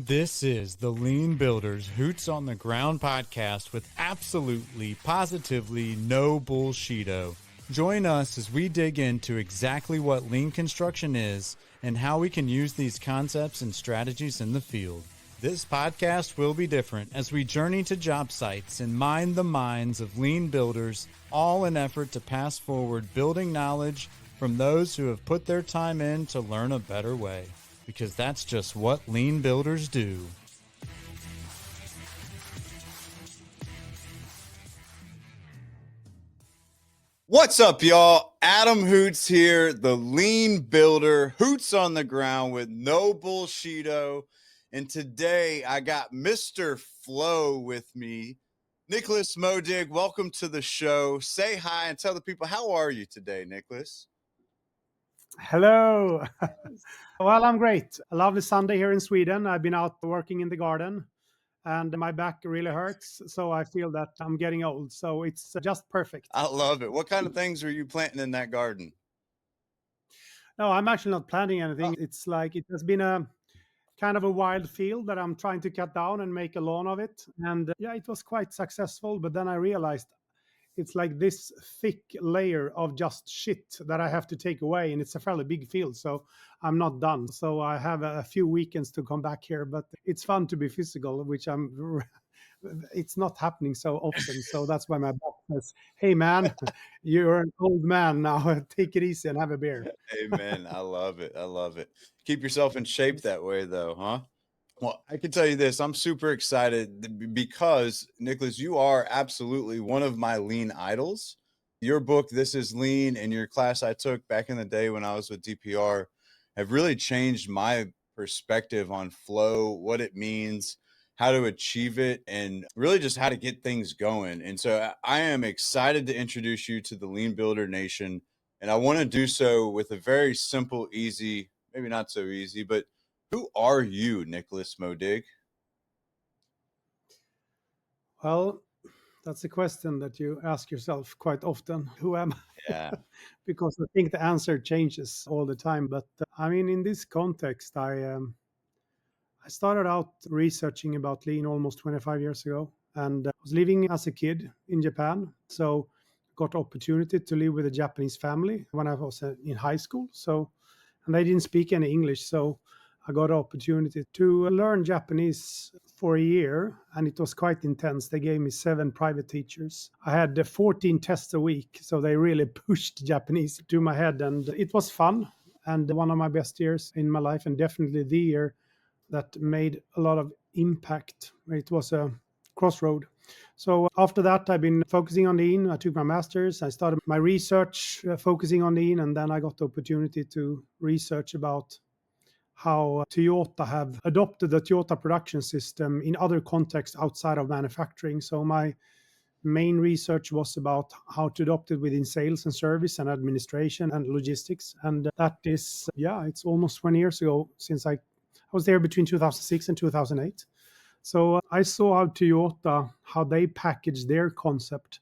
This is the Lean Builders Hoots on the Ground podcast with absolutely, positively no bullshido. Join us as we dig into exactly what lean construction is and how we can use these concepts and strategies in the field. This podcast will be different as we journey to job sites and mine the minds of lean builders, all in effort to pass forward building knowledge from those who have put their time in to learn a better way. Because that's just what lean builders do. What's up, y'all? Adam Hoots here, the lean builder, Hoots on the ground with No Bullshido. And today I got Mr. Flow with me, Niklas Modig. Welcome to the show. Say hi and tell the people, how are you today, Niklas? Hello. Well, I'm great. A lovely Sunday here in Sweden. I've been out working in the garden and my back really hurts. So I feel that I'm getting old. So it's just perfect. I love it. What kind of things are you planting in that garden? No, I'm actually not planting anything. It's like it has been a kind of a wild field that I'm trying to cut down and make a lawn of it. And yeah, it was quite successful. But then I realized it's like this thick layer of just shit that I have to take away. And it's a fairly big field. So I'm not done. So I have a few weekends to come back here. But it's fun to be physical, which it's not happening so often. So that's why my boss says, hey, man, you're an old man now. Take it easy and have a beer. Amen. I love it. I love it. Keep yourself in shape that way, though, huh? Well, I can tell you this. I'm super excited because, Niklas, you are absolutely one of my lean idols. Your book, This is Lean, and your class I took back in the day when I was with DPR have really changed my perspective on flow, what it means, how to achieve it, and really just how to get things going. And so I am excited to introduce you to the Lean Builder Nation. And I want to do so with a very simple, easy, maybe not so easy, but who are you, Niklas Modig? Well, that's a question that you ask yourself quite often. Who am I? Yeah. Because I think the answer changes all the time. But I mean, in this context, I started out researching about lean almost 25 years ago, and I was living as a kid in Japan. So got opportunity to live with a Japanese family when I was in high school. So, and they didn't speak any English. So I got an opportunity to learn Japanese for a year, and it was quite intense. They gave me 7 private teachers. I had 14 tests a week, so they really pushed Japanese to my head, and it was fun and one of my best years in my life, and definitely the year that made a lot of impact. It was a crossroad. So after that, I've been focusing on lean. I took my master's. I started my research focusing on lean, and then I got the opportunity to research about how Toyota have adopted the Toyota production system in other contexts outside of manufacturing. So my main research was about how to adopt it within sales and service and administration and logistics. And that is, it's almost 20 years ago since I was there between 2006 and 2008. So I saw how Toyota, how they packaged their concept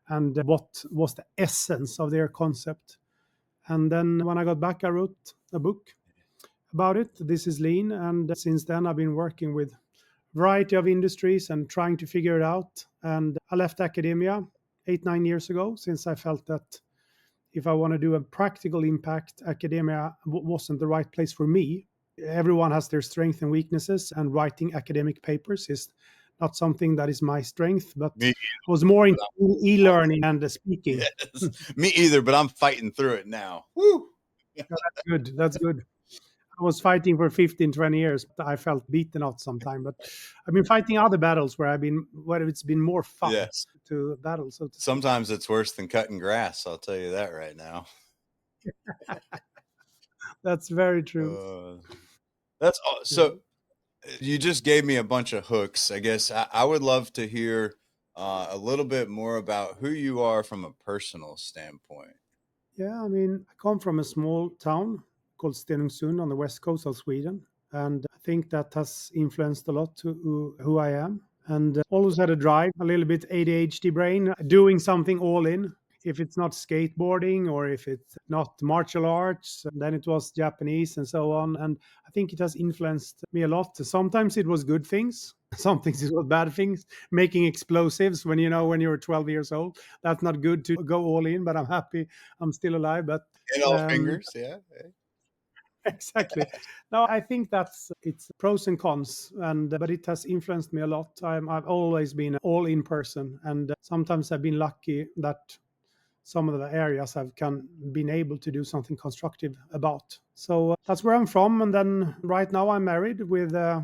and what was the essence of their concept. And then when I got back, I wrote a book about it. This is Lean. And since then, I've been working with a variety of industries and trying to figure it out. And I left academia 8-9 years ago, since I felt that if I want to do a practical impact, academia wasn't the right place for me. Everyone has their strengths and weaknesses, and writing academic papers is not something that is my strength, but I was more into e-learning and speaking. Yes. Me either, but I'm fighting through it now. Woo! That's good. That's good. I was fighting for 15-20 years. I felt beaten out sometime, but I've been fighting other battles where it's been more fun Yes. to battle. So Sometimes it's worse than cutting grass. I'll tell you that right now. That's very true. So you just gave me a bunch of hooks. I guess I would love to hear a little bit more about who you are from a personal standpoint. Yeah, I mean, I come from a small town called Stenungsund on the west coast of Sweden. And I think that has influenced a lot to who I am. And always had a drive, a little bit ADHD brain, doing something all in. If it's not skateboarding or if it's not martial arts, then it was Japanese and so on. And I think it has influenced me a lot. Sometimes it was good things, sometimes it was bad things. Making explosives when when you're 12 years old, that's not good to go all in. But I'm happy I'm still alive. But And all um, fingers, yeah. exactly. No, I think it's pros and cons, and but it has influenced me a lot. I've always been an all in person, and sometimes I've been lucky that some of the areas I've been able to do something constructive about. So that's where I'm from. And then right now I'm married with a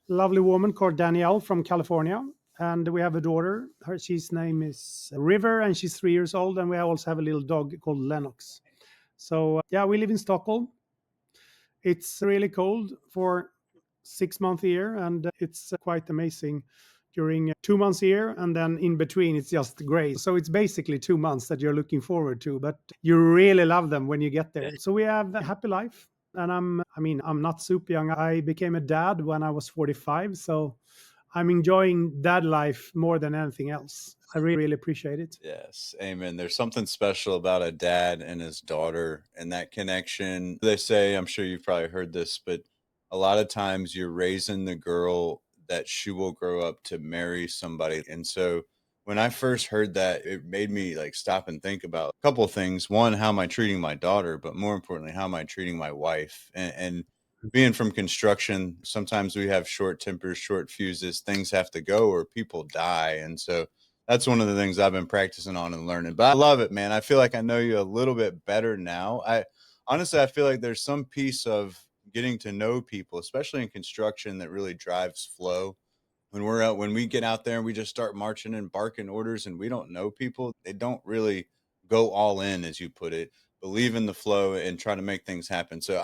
lovely woman called Danielle from California. And we have a daughter. She's name is River, and she's 3 years old. And we also have a little dog called Lennox. So yeah, we live in Stockholm. It's really cold for 6 months a year, and it's quite amazing during 2 months a year, and then in between it's just gray. So it's basically 2 months that you're looking forward to, but you really love them when you get there. So we have a happy life, and I'm not super young. I became a dad when I was 45, so I'm enjoying dad life more than anything else. I really, really appreciate it. Yes, amen. There's something special about a dad and his daughter and that connection. They say, I'm sure you've probably heard this, but a lot of times you're raising the girl that she will grow up to marry somebody. And so when I first heard that, it made me like stop and think about a couple of things. One, how am I treating my daughter? But more importantly, how am I treating my wife? And being from construction, sometimes we have short tempers, short fuses, things have to go or people die. And so that's one of the things I've been practicing on and learning. But I love it, man. I feel like I know you a little bit better now. I honestly, I feel like there's some piece of getting to know people, especially in construction, that really drives flow. When we get out there and we just start marching and barking orders and we don't know people, they don't really go all in, as you put it, believe in the flow and try to make things happen. So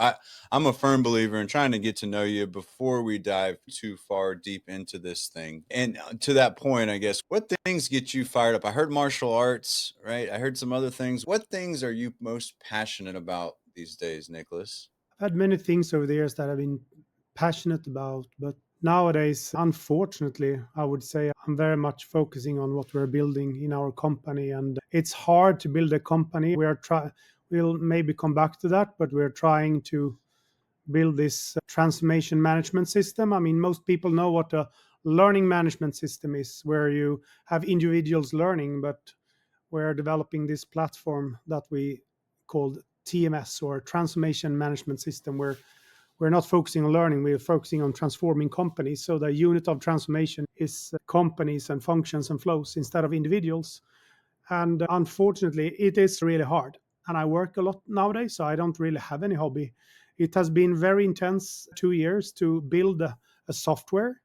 I'm a firm believer in trying to get to know you before we dive too far deep into this thing. And to that point, I guess, what things get you fired up? I heard martial arts, right? I heard some other things. What things are you most passionate about these days, Nicholas? I've had many things over the years that I've been passionate about, but nowadays, unfortunately, I would say I'm very much focusing on what we're building in our company, and it's hard to build a company. We'll maybe come back to that, but we're trying to build this transformation management system. I mean, most people know what a learning management system is, where you have individuals learning, but we're developing this platform that we called TMS, or transformation management system, where we're not focusing on learning, we're focusing on transforming companies. So the unit of transformation is companies and functions and flows instead of individuals. And unfortunately, it is really hard. And I work a lot nowadays, so I don't really have any hobby. It has been very intense 2 years to build a software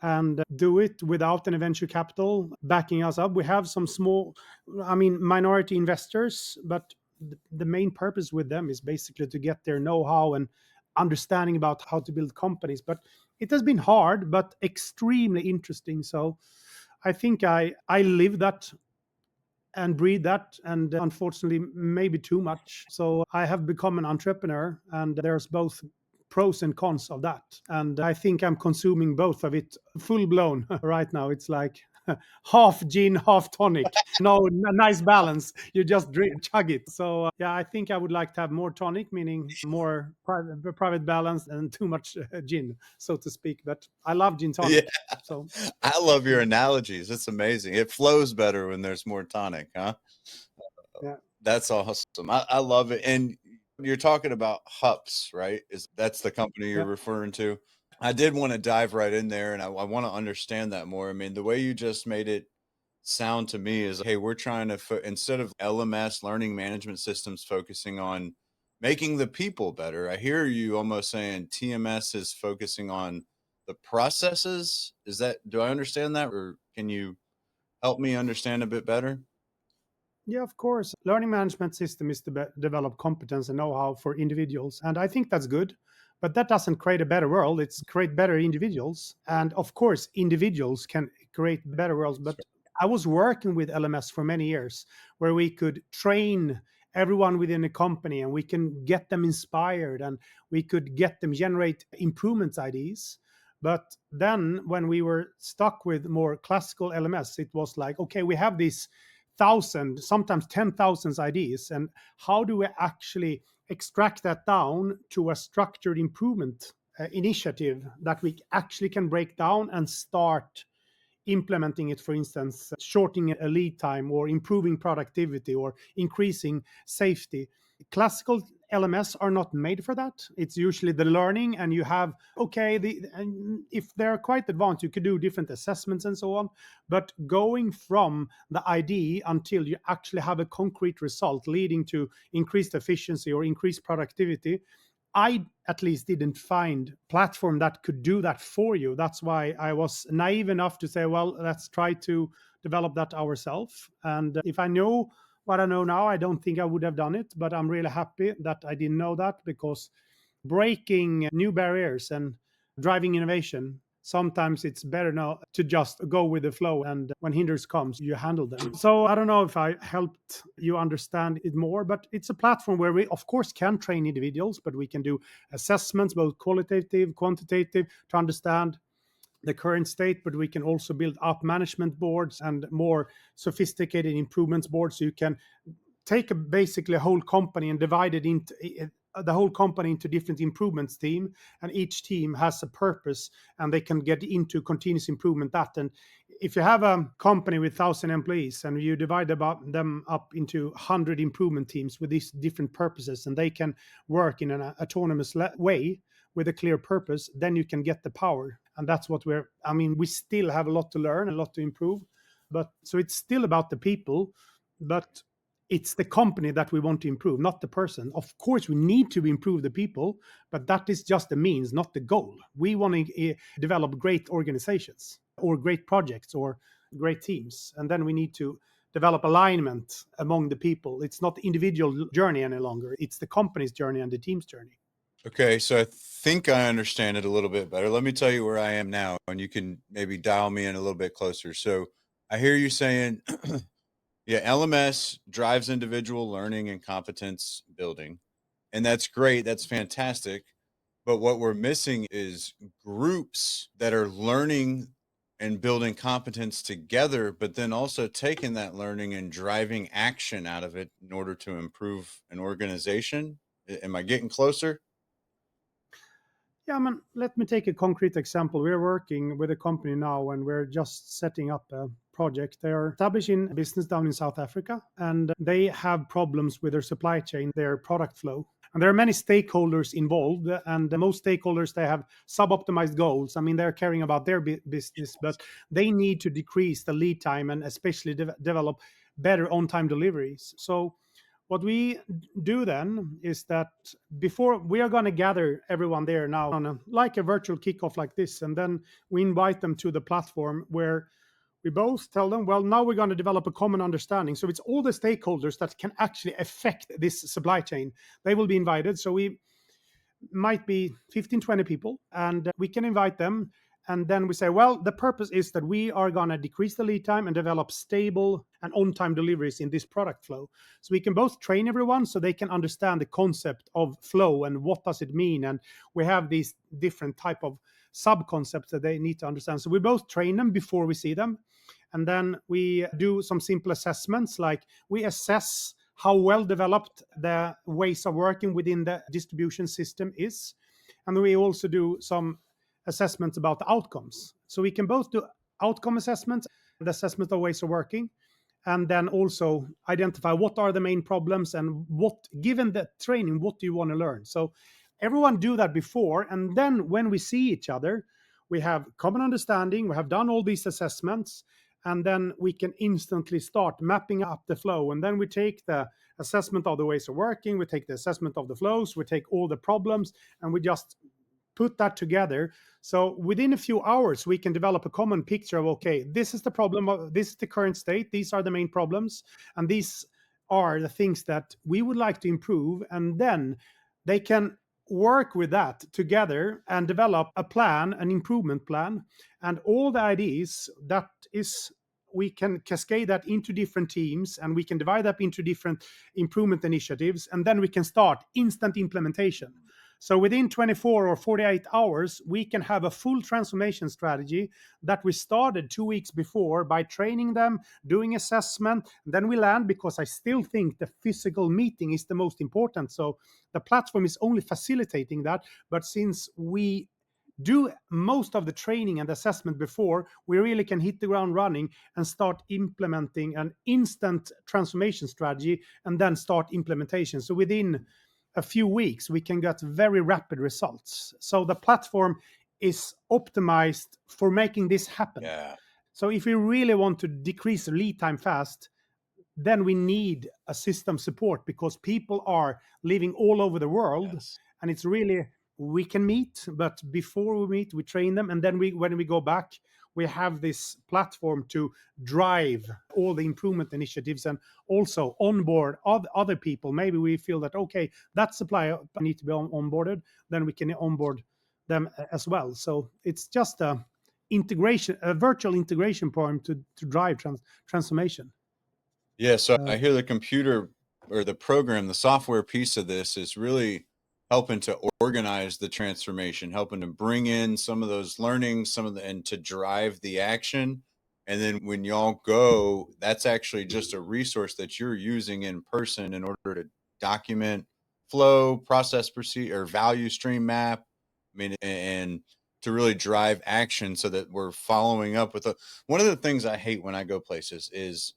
and do it without any venture capital backing us up. We have some small, minority investors, but the main purpose with them is basically to get their know-how and understanding about how to build companies. But it has been hard, but extremely interesting. So I think I live that and breathe that, and unfortunately maybe too much. So I have become an entrepreneur, and there's both pros and cons of that, and I think I'm consuming both of it full blown right now. It's like half gin, half tonic. No, nice balance. You just chug it. So yeah, I think I would like to have more tonic, meaning more private balance, and too much gin, so to speak. But I love gin Yeah. tonic. So I love your analogies. It's amazing. It flows better when there's more tonic, huh? yeah, That's awesome. I love it. And you're talking about Hups, right? Is that's the company you're yeah. referring to? I did want to dive right in there and I want to understand that more. I mean, the way you just made it sound to me is, hey, we're trying to instead of LMS learning management systems focusing on making the people better. I hear you almost saying TMS is focusing on the processes. Is that, do I understand that, or can you help me understand a bit better? Yeah, of course. Learning management system is to develop competence and know-how for individuals, and I think that's good. But that doesn't create a better world. It's create better individuals, and of course, individuals can create better worlds. But I was working with LMS for many years, where we could train everyone within a company, and we can get them inspired, and we could get them generate improvement ideas. But then, when we were stuck with more classical LMS, it was like, okay, we have this 1,000, sometimes 10,000 ideas. And how do we actually extract that down to a structured improvement initiative that we actually can break down and start implementing it, for instance, shortening a lead time or improving productivity or increasing safety. Classical LMS are not made for that. It's usually the learning, and you have, okay, if they're quite advanced, you could do different assessments and so on. But going from the ID until you actually have a concrete result leading to increased efficiency or increased productivity, I at least didn't find platform that could do that for you. That's why I was naive enough to say, well, let's try to develop that ourselves. And if I know what I know now, I don't think I would have done it, but I'm really happy that I didn't know that, because breaking new barriers and driving innovation, sometimes it's better now to just go with the flow, and when hinders comes, you handle them. So I don't know if I helped you understand it more, but it's a platform where we of course can train individuals, but we can do assessments, both qualitative, quantitative, to understand the current state, but we can also build up management boards and more sophisticated improvements boards. So you can take basically a whole company and divide it into the whole company into different improvements team, and each team has a purpose, and they can get into continuous improvement. That, and if you have a company with 1,000 employees and you divide them up into 100 improvement teams with these different purposes, and they can work in an autonomous way with a clear purpose, then you can get the power. And that's what we still have a lot to learn, a lot to improve, but so it's still about the people, but it's the company that we want to improve, not the person. Of course, we need to improve the people, but that is just the means, not the goal. We want to develop great organizations or great projects or great teams. And then we need to develop alignment among the people. It's not the individual journey any longer. It's the company's journey and the team's journey. Okay, so I think I understand it a little bit better. Let me tell you where I am now, and you can maybe dial me in a little bit closer. So I hear you saying, yeah, LMS drives individual learning and competence building. And that's great. That's fantastic. But what we're missing is groups that are learning and building competence together, but then also taking that learning and driving action out of it in order to improve an organization. Am I getting closer? Yeah, let me take a concrete example. We're working with a company now, and we're just setting up a project. They are establishing a business down in South Africa, and they have problems with their supply chain, their product flow. And there are many stakeholders involved, and most stakeholders, they have sub-optimized goals. They're caring about their business, but they need to decrease the lead time and especially develop better on-time deliveries. So what we do then is that before we are going to gather everyone there now on like a virtual kickoff like this, and then we invite them to the platform where we both tell them, well, now we're going to develop a common understanding. So it's all the stakeholders that can actually affect this supply chain. They will be invited. So we might be 15, 20 people, and we can invite them. And then we say, well, the purpose is that we are going to decrease the lead time and develop stable and on-time deliveries in this product flow. So we can both train everyone so they can understand the concept of flow and what does it mean. And we have these different type of sub-concepts that they need to understand. So we both train them before we see them. And then we do some simple assessments, like we assess how well developed the ways of working within the distribution system is. And we also do some assessments about the outcomes. So we can both do outcome assessments, the assessment of ways of working, and then also identify what are the main problems and what, given the training, what do you want to learn? So everyone do that before, and then when we see each other, we have common understanding, we have done all these assessments, and then we can instantly start mapping up the flow. And then we take the assessment of the ways of working, we take the assessment of the flows, we take all the problems, and we just put that together. So within a few hours, we can develop a common picture of, okay, this is the problem, this is the current state, these are the main problems, and these are the things that we would like to improve. And then they can work with that together and develop a plan, an improvement plan, and all the ideas that is, we can cascade that into different teams, and we can divide up into different improvement initiatives, and then we can start instant implementation. So within 24 or 48 hours, we can have a full transformation strategy that we started 2 weeks before by training them, doing assessment. Then we land, because I still think the physical meeting is the most important. So the platform is only facilitating that. But since we do most of the training and assessment before, we really can hit the ground running and start implementing an instant transformation strategy and then start implementation. So within a few weeks, we can get very rapid results. So the platform is optimized for making this happen. Yeah. So if we really want to decrease the lead time fast, then we need a system support, because people are living all over the world. Yes. And it's really, we can meet, but before we meet, we train them. And then when we go back, we have this platform to drive all the improvement initiatives and also onboard other people. Maybe we feel that, okay, that supplier need to be onboarded, then we can onboard them as well. So it's just a virtual integration point to drive transformation. Yeah, so I hear the computer or the program, the software piece of this is really helping to organize the transformation, helping to bring in some of those learnings, and to drive the action. And then when y'all go, that's actually just a resource that you're using in person in order to document flow, process, procedure, or value stream map. I mean, and to really drive action so that we're following up with one of the things I hate when I go places is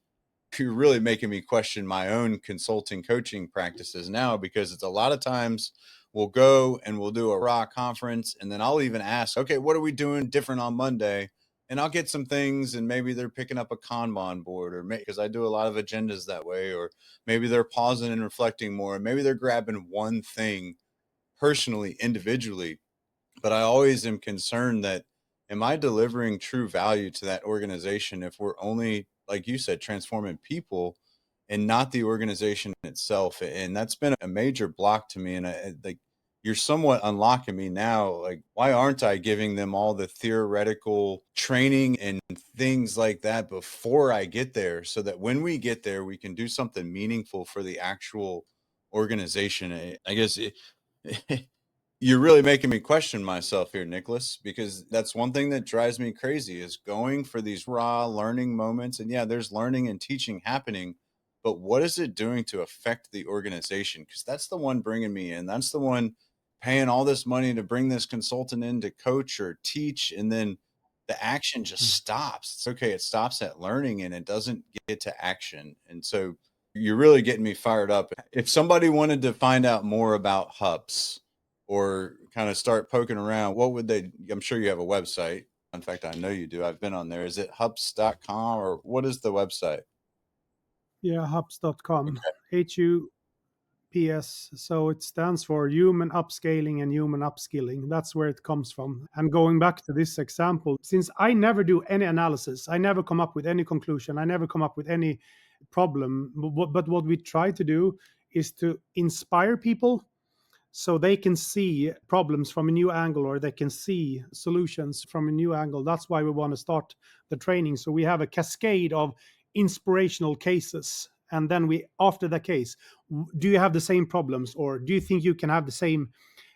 you're really making me question my own consulting coaching practices now, because it's a lot of times we'll go and we'll do a raw conference, and then I'll even ask, okay, what are we doing different on Monday? And I'll get some things, and maybe they're picking up a Kanban board, or because I do a lot of agendas that way, or maybe they're pausing and reflecting more, and maybe they're grabbing one thing personally, individually. But I always am concerned that, am I delivering true value to that organization if we're only, like you said, transforming people and not the organization itself? And that's been a major block to me. And like, you're somewhat unlocking me now. Like, why aren't I giving them all the theoretical training and things like that before I get there, so that when we get there, we can do something meaningful for the actual organization? I guess you're really making me question myself here, Nicholas, because that's one thing that drives me crazy, is going for these raw learning moments. And yeah, there's learning and teaching happening, but what is it doing to affect the organization? Because that's the one bringing me in. That's the one paying all this money to bring this consultant in to coach or teach. And then the action just stops. It's okay. It stops at learning and it doesn't get to action. And so you're really getting me fired up. If somebody wanted to find out more about Hoots, or kind of start poking around, what would they? I'm sure you have a website. In fact, I know you do. I've been on there. Is it hups.com, or what is the website? Yeah, hups.com. Okay. HUPS. So it stands for Human Upscaling and Human Upskilling. That's where it comes from. And going back to this example, since I never do any analysis, I never come up with any conclusion, I never come up with any problem. But what we try to do is to inspire people so they can see problems from a new angle, or they can see solutions from a new angle. That's why we want to start the training. So we have a cascade of inspirational cases. And then after the case, do you have the same problems, or do you think you can have the same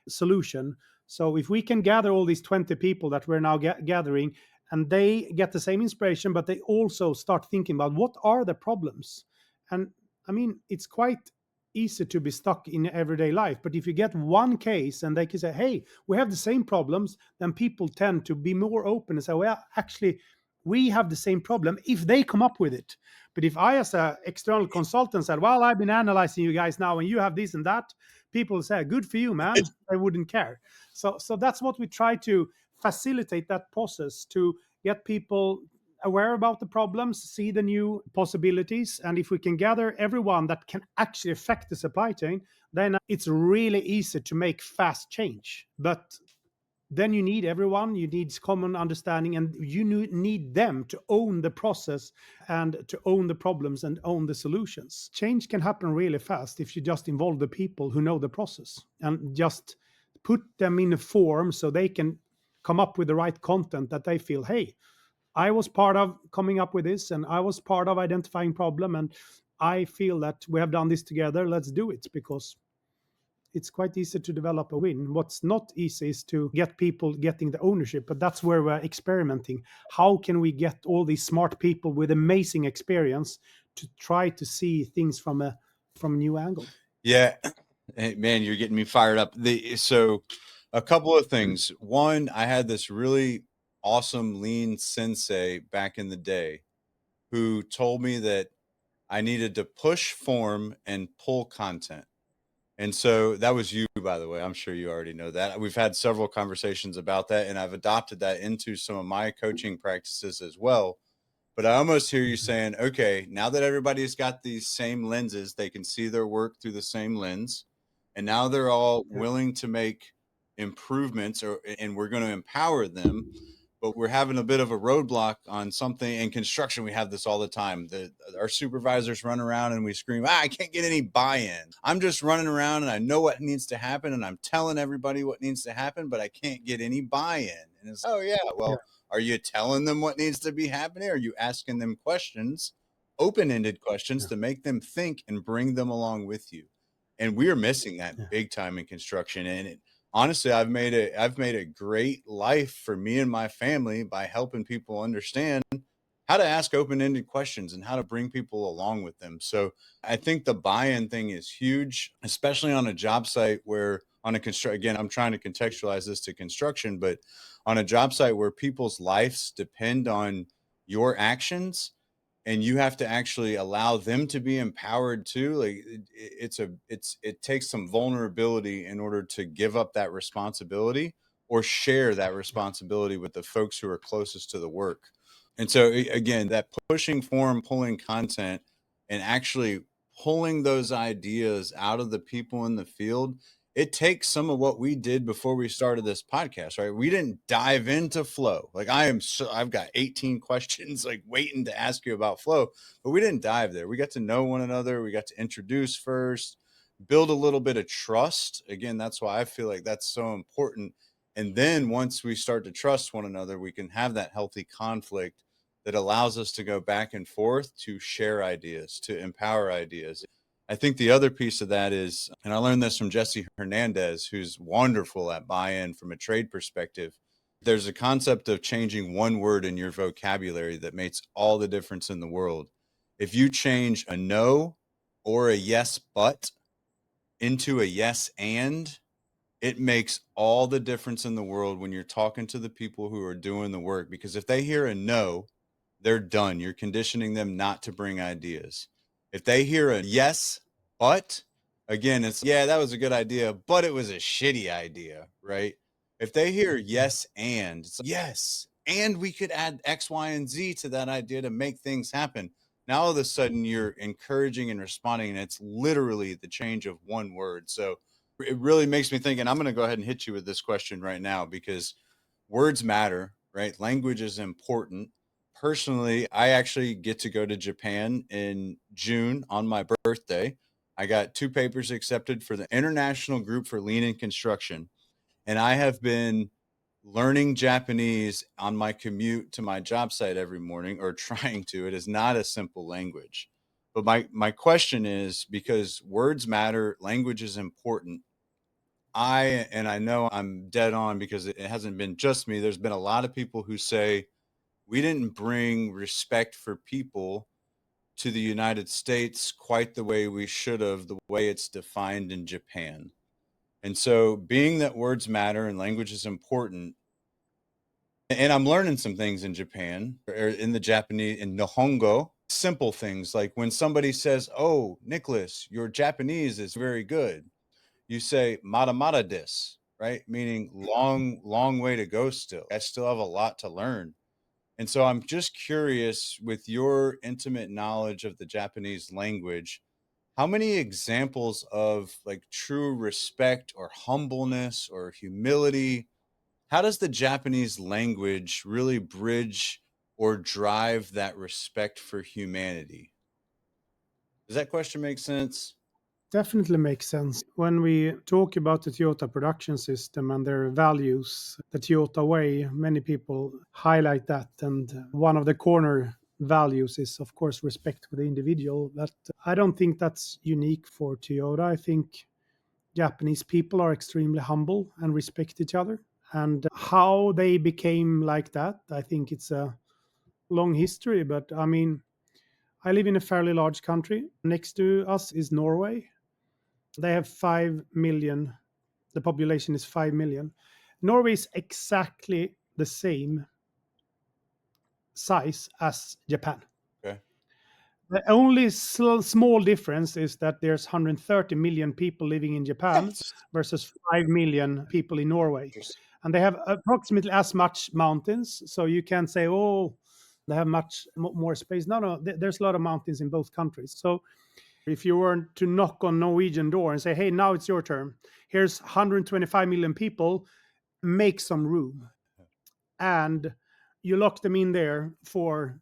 solution? So if we can gather all these 20 people that we're now gathering, and they get the same inspiration, but they also start thinking about what are the problems. And I mean, it's quite easy to be stuck in everyday life. But if you get one case and they can say, hey, we have the same problems, then people tend to be more open and say, well, actually, we have the same problem if they come up with it. But if I, as an external consultant, said, well, I've been analyzing you guys now and you have this and that, people say, good for you, man. I wouldn't care. So that's what we try to facilitate, that process, to get people aware about the problems, see the new possibilities. And if we can gather everyone that can actually affect the supply chain, then it's really easy to make fast change. But then you need everyone, you need common understanding, and you need them to own the process and to own the problems and own the solutions. Change can happen really fast if you just involve the people who know the process and just put them in a form so they can come up with the right content that they feel, hey, I was part of coming up with this, and I was part of identifying problem, and I feel that we have done this together. Let's do it, because it's quite easy to develop a win. What's not easy is to get people getting the ownership, but that's where we're experimenting. How can we get all these smart people with amazing experience to try to see things from a new angle? Yeah. Hey, man, you're getting me fired up. So a couple of things. One, I had this really awesome lean sensei back in the day who told me that I needed to push form and pull content. And so that was you, by the way. I'm sure you already know that. We've had several conversations about that, and I've adopted that into some of my coaching practices as well. But I almost hear you saying, okay, now that everybody's got these same lenses, they can see their work through the same lens. And now they're all willing to make improvements, and we're going to empower them. But we're having a bit of a roadblock on something in construction. We have this all the time. Our supervisors run around and we scream, I can't get any buy-in. I'm just running around and I know what needs to happen and I'm telling everybody what needs to happen, but I can't get any buy-in. And it's, oh yeah, well, are you telling them what needs to be happening? Are you asking them questions, open-ended questions to make them think and bring them along with you? And we are missing that big time in construction. And honestly, I've made a great life for me and my family by helping people understand how to ask open-ended questions and how to bring people along with them. So I think the buy-in thing is huge, especially on a job site where again, I'm trying to contextualize this to construction, but on a job site where people's lives depend on your actions and you have to actually allow them to be empowered too. Like it takes some vulnerability in order to give up that responsibility or share that responsibility with the folks who are closest to the work. And so again, that pushing form, pulling content, and actually pulling those ideas out of the people in the field, it takes some of what we did before we started this podcast, right? We didn't dive into flow. Like I've got 18 questions like waiting to ask you about flow, but we didn't dive there. We got to know one another. We got to introduce first, build a little bit of trust. Again, that's why I feel like that's so important. And then once we start to trust one another, we can have that healthy conflict that allows us to go back and forth to share ideas, to empower ideas. I think the other piece of that is, and I learned this from Jesse Hernandez, who's wonderful at buy-in from a trade perspective. There's a concept of changing one word in your vocabulary that makes all the difference in the world. If you change a no or a yes, but into a yes, and it makes all the difference in the world when you're talking to the people who are doing the work, because if they hear a no, they're done. You're conditioning them not to bring ideas. If they hear a yes, but again, it's, yeah, that was a good idea, but it was a shitty idea, right? If they hear yes, and it's like, yes, and we could add X, Y, and Z to that idea to make things happen. Now, all of a sudden, you're encouraging and responding, and it's literally the change of one word. So it really makes me think, and I'm going to go ahead and hit you with this question right now because words matter, right? Language is important. Personally, I actually get to go to Japan in June on my birthday. I got 2 papers accepted for the International Group for Lean in Construction. And I have been learning Japanese on my commute to my job site every morning, or trying to. It is not a simple language. But my question is, because words matter, language is important. And I know I'm dead on because it hasn't been just me. There's been a lot of people who say we didn't bring respect for people to the United States quite the way we should have, the way it's defined in Japan. And so, being that words matter and language is important, and I'm learning some things in Japan or in the Japanese, in Nihongo, simple things like when somebody says, "Oh, Nicholas, your Japanese is very good," you say "mada mada des," right? Meaning long way to go still. I still have a lot to learn. And so I'm just curious, with your intimate knowledge of the Japanese language, how many examples of like true respect or humbleness or humility, how does the Japanese language really bridge or drive that respect for humanity? Does that question make sense? Definitely makes sense. When we talk about the Toyota production system and their values, the Toyota way, many people highlight that. And one of the corner values is, of course, respect for the individual. But I don't think that's unique for Toyota. I think Japanese people are extremely humble and respect each other. And how they became like that, I think it's a long history. But I mean, I live in a fairly large country. Next to us is Norway. They have 5 million. The population is 5 million. Norway is exactly the same size as Japan. Okay. The only small difference is that there's 130 million people living in Japan versus 5 million people in Norway. And they have approximately as much mountains. So you can say, oh, they have much more space. No, there's a lot of mountains in both countries. So if you were to knock on Norwegian door and say, hey, now it's your turn. Here's 125 million people, make some room. And you lock them in there for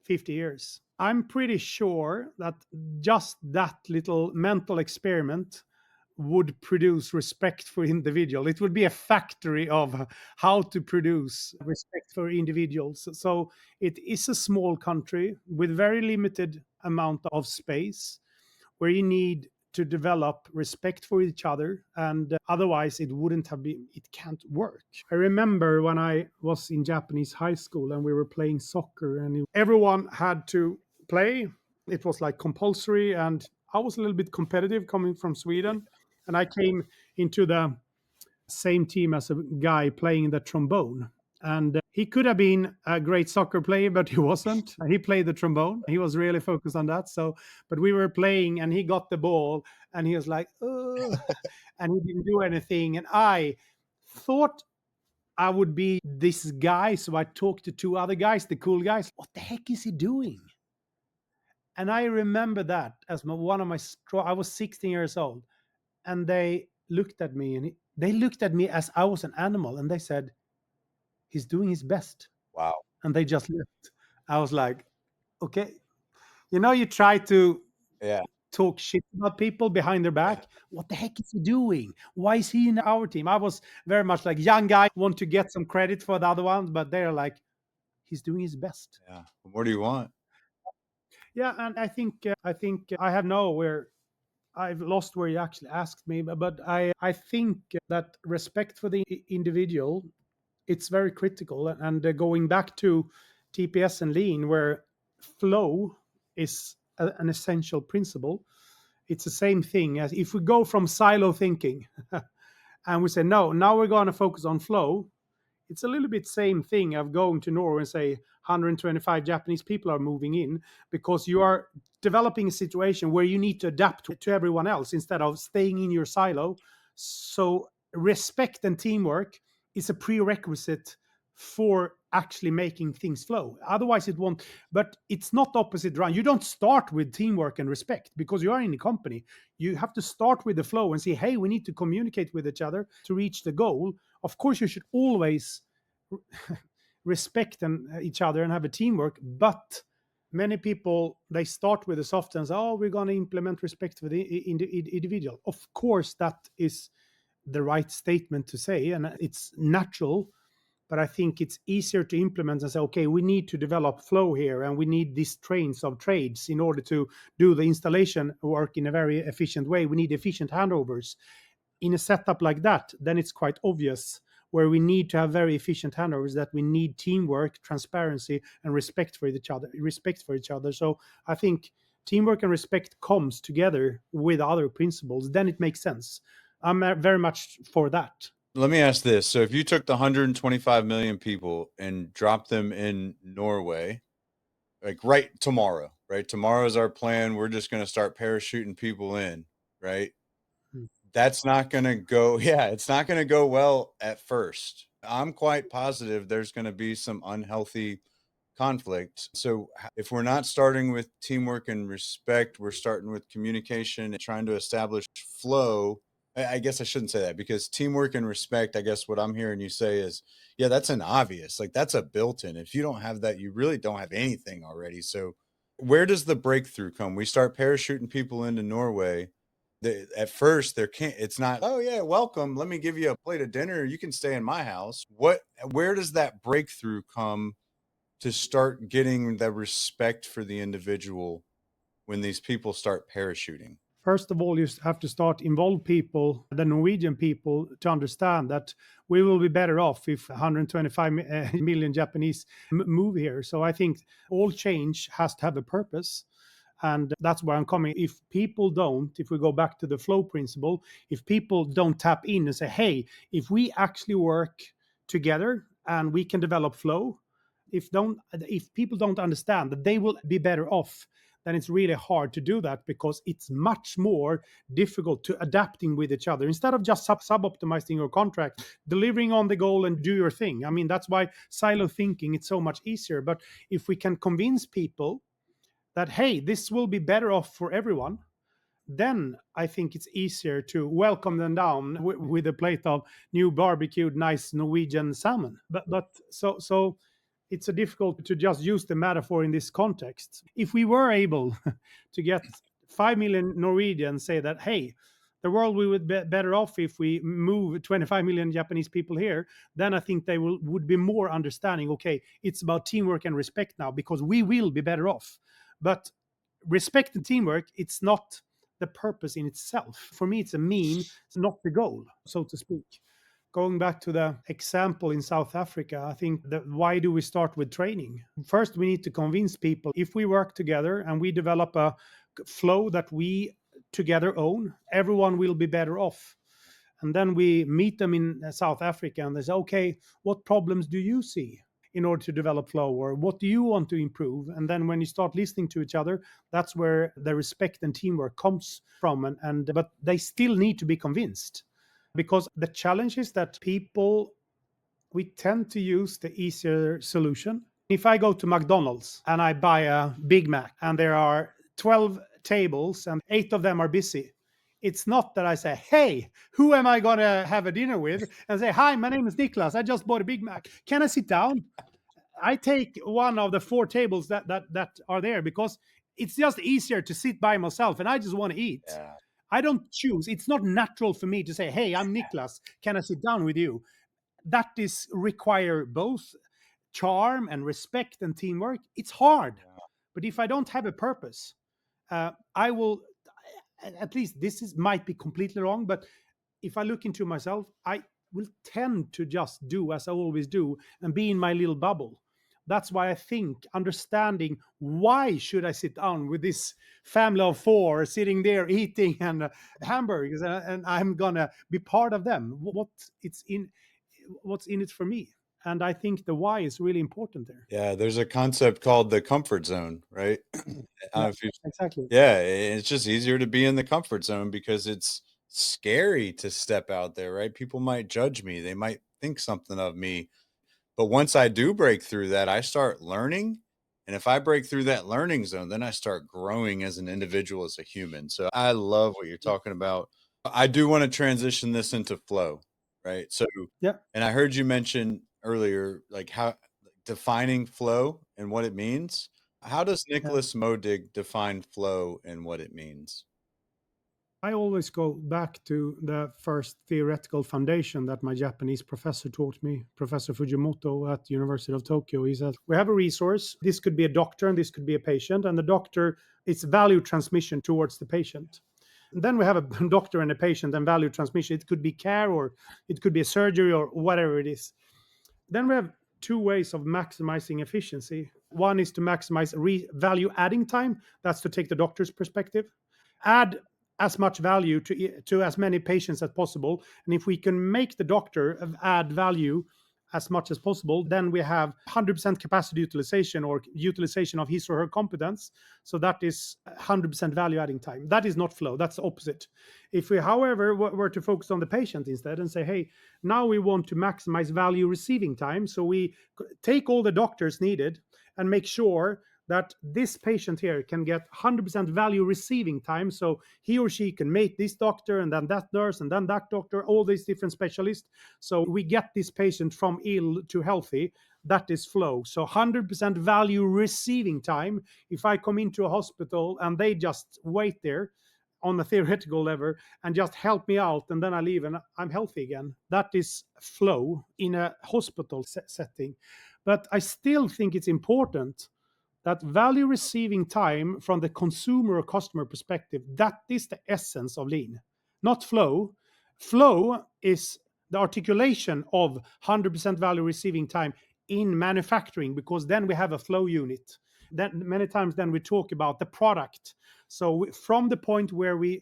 50 years. I'm pretty sure that just that little mental experiment would produce respect for individual. It would be a factory of how to produce respect for individuals. So it is a small country with very limited amount of space where you need to develop respect for each other, and otherwise it can't work. I remember when I was in Japanese high school and we were playing soccer and everyone had to play. It was like compulsory, and I was a little bit competitive coming from Sweden, and I came into the same team as a guy playing the trombone. And he could have been a great soccer player, but he wasn't. He played the trombone. He was really focused on that. So, but we were playing and he got the ball and he was like, oh, and he didn't do anything. And I thought I would be this guy. So I talked to two other guys, the cool guys. What the heck is he doing? And I remember that as one of my I was 16 years old. And they looked at me and they looked at me as I was an animal. And they said, he's doing his best. Wow. And they just left. I was like, okay. You try to talk shit about people behind their back. What the heck is he doing? Why is he in our team? I was very much like young guy, want to get some credit for the other ones, but they're like, he's doing his best. Yeah. What do you want? Yeah, and I think I have where I've lost where you actually asked me, but I think that respect for the individual, it's very critical. And going back to TPS and lean, where flow is an essential principle, it's the same thing as if we go from silo thinking and we say, no, now we're going to focus on flow. It's a little bit same thing of going to Norway and say 125 Japanese people are moving in, because you are developing a situation where you need to adapt to everyone else instead of staying in your silo. So respect and teamwork is a prerequisite for actually making things flow. Otherwise it won't. But it's not opposite round. You don't start with teamwork and respect because you are in a company. You have to start with the flow and say, hey, we need to communicate with each other to reach the goal. Of course, you should always respect each other and have a teamwork, but many people, they start with the soft and say, oh, we're going to implement respect for the individual. Of course, that is the right statement to say, and it's natural, but I think it's easier to implement and say, okay, we need to develop flow here, and we need these trains of trades in order to do the installation work in a very efficient way. We need efficient handovers. In a setup like that, then it's quite obvious where we need to have very efficient handovers, that we need teamwork, transparency, and respect for each other. So I think teamwork and respect comes together with other principles. Then it makes sense. I'm very much for that. Let me ask this. So if you took the 125 million people and dropped them in Norway, like right tomorrow, right? Tomorrow's our plan. We're just going to start parachuting people in, right? That's not going to go. Yeah, it's not going to go well at first. I'm quite positive there's going to be some unhealthy conflict. So if we're not starting with teamwork and respect, we're starting with communication and trying to establish flow. I guess I shouldn't say that, because teamwork and respect, I guess what I'm hearing you say is, yeah, that's an obvious, like that's a built-in. If you don't have that, you really don't have anything already. So where does the breakthrough come? We start parachuting people into Norway. At first it's not, oh yeah, welcome, let me give you a plate of dinner, you can stay in my house. Where does that breakthrough come to start getting the respect for the individual when these people start parachuting? First of all, you have to start involve people, the Norwegian people, to understand that we will be better off if 125 million Japanese move here. So I think all change has to have a purpose. And that's where I'm coming. If people don't, if we go back to the flow principle, if people don't tap in and say, hey, if we actually work together and we can develop flow, if people don't understand that they will be better off, then it's really hard to do that, because it's much more difficult to adapting with each other instead of just sub-optimizing your contract, delivering on the goal and do your thing. I mean, that's why silo thinking, it's so much easier. But if we can convince people that, hey, this will be better off for everyone, then I think it's easier to welcome them down with a plate of new barbecued, nice Norwegian salmon. But so it's a difficult to just use the metaphor in this context. If we were able to get 5 million Norwegians say that, hey, the world would be better off if we move 25 million Japanese people here, then I think they would be more understanding. Okay, it's about teamwork and respect now, because we will be better off. But respect and teamwork, it's not the purpose in itself. For me, it's a mean, it's not the goal, so to speak. Going back to the example in South Africa, I think that why do we start with training? First, we need to convince people, if we work together and we develop a flow that we together own, everyone will be better off. And then we meet them in South Africa and they say, okay, what problems do you see in order to develop flow, or what do you want to improve? And then when you start listening to each other, that's where the respect and teamwork comes from. But they still need to be convinced, because the challenge is that we tend to use the easier solution. If I go to McDonald's and I buy a Big Mac and there are 12 tables and 8 of them are busy, it's not that I say, hey, who am I going to have a dinner with? And say, hi, my name is Niklas. I just bought a Big Mac. Can I sit down? I take one of the 4 tables that are there, because it's just easier to sit by myself and I just want to eat. Yeah. I don't choose. It's not natural for me to say, hey, I'm Niklas. Can I sit down with you? That is require both charm and respect and teamwork. It's hard. Yeah. But if I don't have a purpose, I will, at least might be completely wrong, but if I look into myself, I will tend to just do as I always do and be in my little bubble. That's why I think understanding why should I sit down with this family of 4 sitting there eating and hamburgers, and I'm gonna be part of them. What's in it for me? And I think the why is really important there. Yeah, there's a concept called the comfort zone, right? Yeah, If you exactly. Yeah, it's just easier to be in the comfort zone because it's scary to step out there, right? People might judge me. They might think something of me. But once I do break through that, I start learning. And if I break through that learning zone, then I start growing as an individual, as a human. So I love what you're talking about. I do want to transition this into flow, right? So, Yeah. and I heard you mention earlier, like how defining flow and what it means. How does Yeah. Niklas Modig define flow and what it means? I always go back to the first theoretical foundation that my Japanese professor taught me, Professor Fujimoto at the University of Tokyo. He said, we have a resource. This could be a doctor and this could be a patient. And the doctor, it's value transmission towards the patient. And then we have a doctor and a patient and value transmission. It could be care, or it could be a surgery, or whatever it is. Then we have 2 ways of maximizing efficiency. One is to maximize value adding time. That's to take the doctor's perspective. Add as much value to as many patients as possible. And if we can make the doctor add value as much as possible, then we have 100% capacity utilization, or utilization of his or her competence. So that is 100% value adding time. That is not flow. That's the opposite. If we, however, were to focus on the patient instead and say, hey, now we want to maximize value receiving time. So we take all the doctors needed and make sure that this patient here can get 100% value receiving time. So he or she can meet this doctor and then that nurse and then that doctor, all these different specialists. So we get this patient from ill to healthy. That is flow. So 100% value receiving time. If I come into a hospital and they just wait there on a theoretical level and just help me out, and then I leave and I'm healthy again, that is flow in a hospital setting. But I still think it's important that value receiving time from the consumer or customer perspective, that is the essence of lean, not flow. Flow is the articulation of 100% value receiving time in manufacturing, because then we have a flow unit. Then many times then we talk about the product. So from the point where we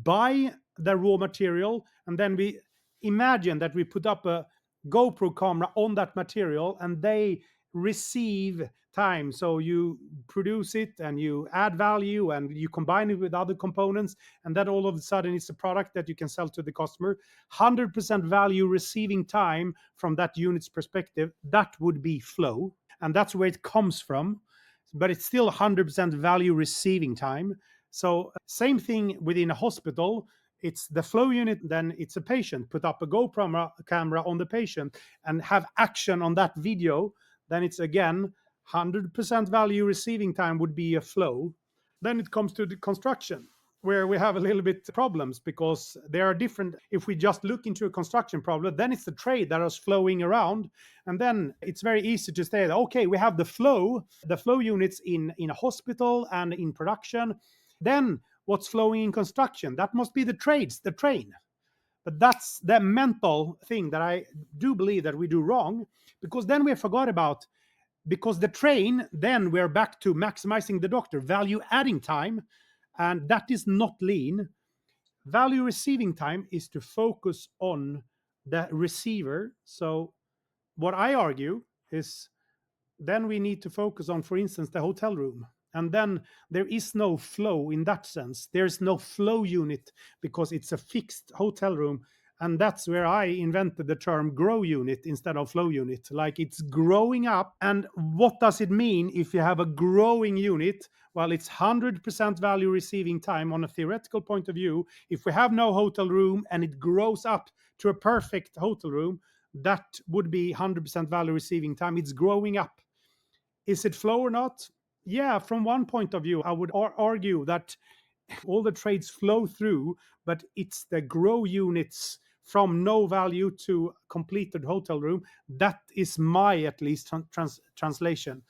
buy the raw material, and then we imagine that we put up a GoPro camera on that material and they receive time. So you produce it and you add value and you combine it with other components, and then all of a sudden it's a product that you can sell to the customer. 100% value receiving time from that unit's perspective, that would be flow, and that's where it comes from. But it's still 100% value receiving time. So same thing within a hospital. It's the flow unit, then it's a patient. Put up a GoPro camera on the patient and have action on that video. Then it's again 100% value receiving time would be a flow. Then it comes to the construction, where we have a little bit problems, because there are different. If we just look into a construction problem, then it's the trade that is flowing around, and then it's very easy to say, okay, we have the flow units in a hospital and in production. Then what's flowing in construction? That must be the trades, the train. But that's the mental thing that I do believe that we do wrong, because then we forgot about, because the train, then we're back to maximizing the doctor, value adding time, and that is not lean. Value receiving time is to focus on the receiver. So what I argue is, then we need to focus on, for instance, the hotel room. And then there is no flow in that sense. There's no flow unit because it's a fixed hotel room. And that's where I invented the term grow unit instead of flow unit. Like, it's growing up. And what does it mean if you have a growing unit? Well, it's 100% value receiving time on a theoretical point of view. If we have no hotel room and it grows up to a perfect hotel room, that would be 100% value receiving time. It's growing up. Is it flow or not? Yeah, from one point of view, I would argue that all the trades flow through, but it's the grow units from no value to completed hotel room. That is my, at least, translation,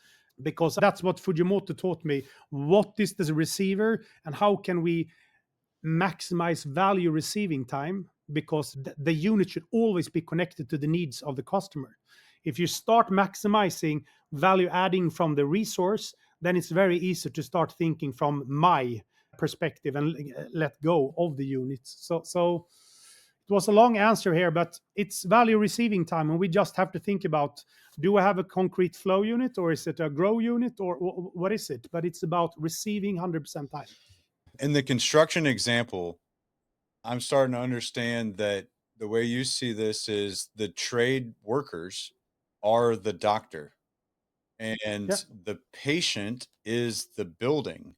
because that's what Fujimoto taught me. What is the receiver and how can we maximize value receiving time? Because the unit should always be connected to the needs of the customer. If you start maximizing value adding from the resource, then it's very easy to start thinking from my perspective and let go of the units. So it was a long answer here, but it's value receiving time, and we just have to think about, do I have a concrete flow unit, or is it a grow unit, or what is it? But it's about receiving 100% time. In the construction example, I'm starting to understand that the way you see this is the trade workers are the doctor, and Yeah. the patient is the building.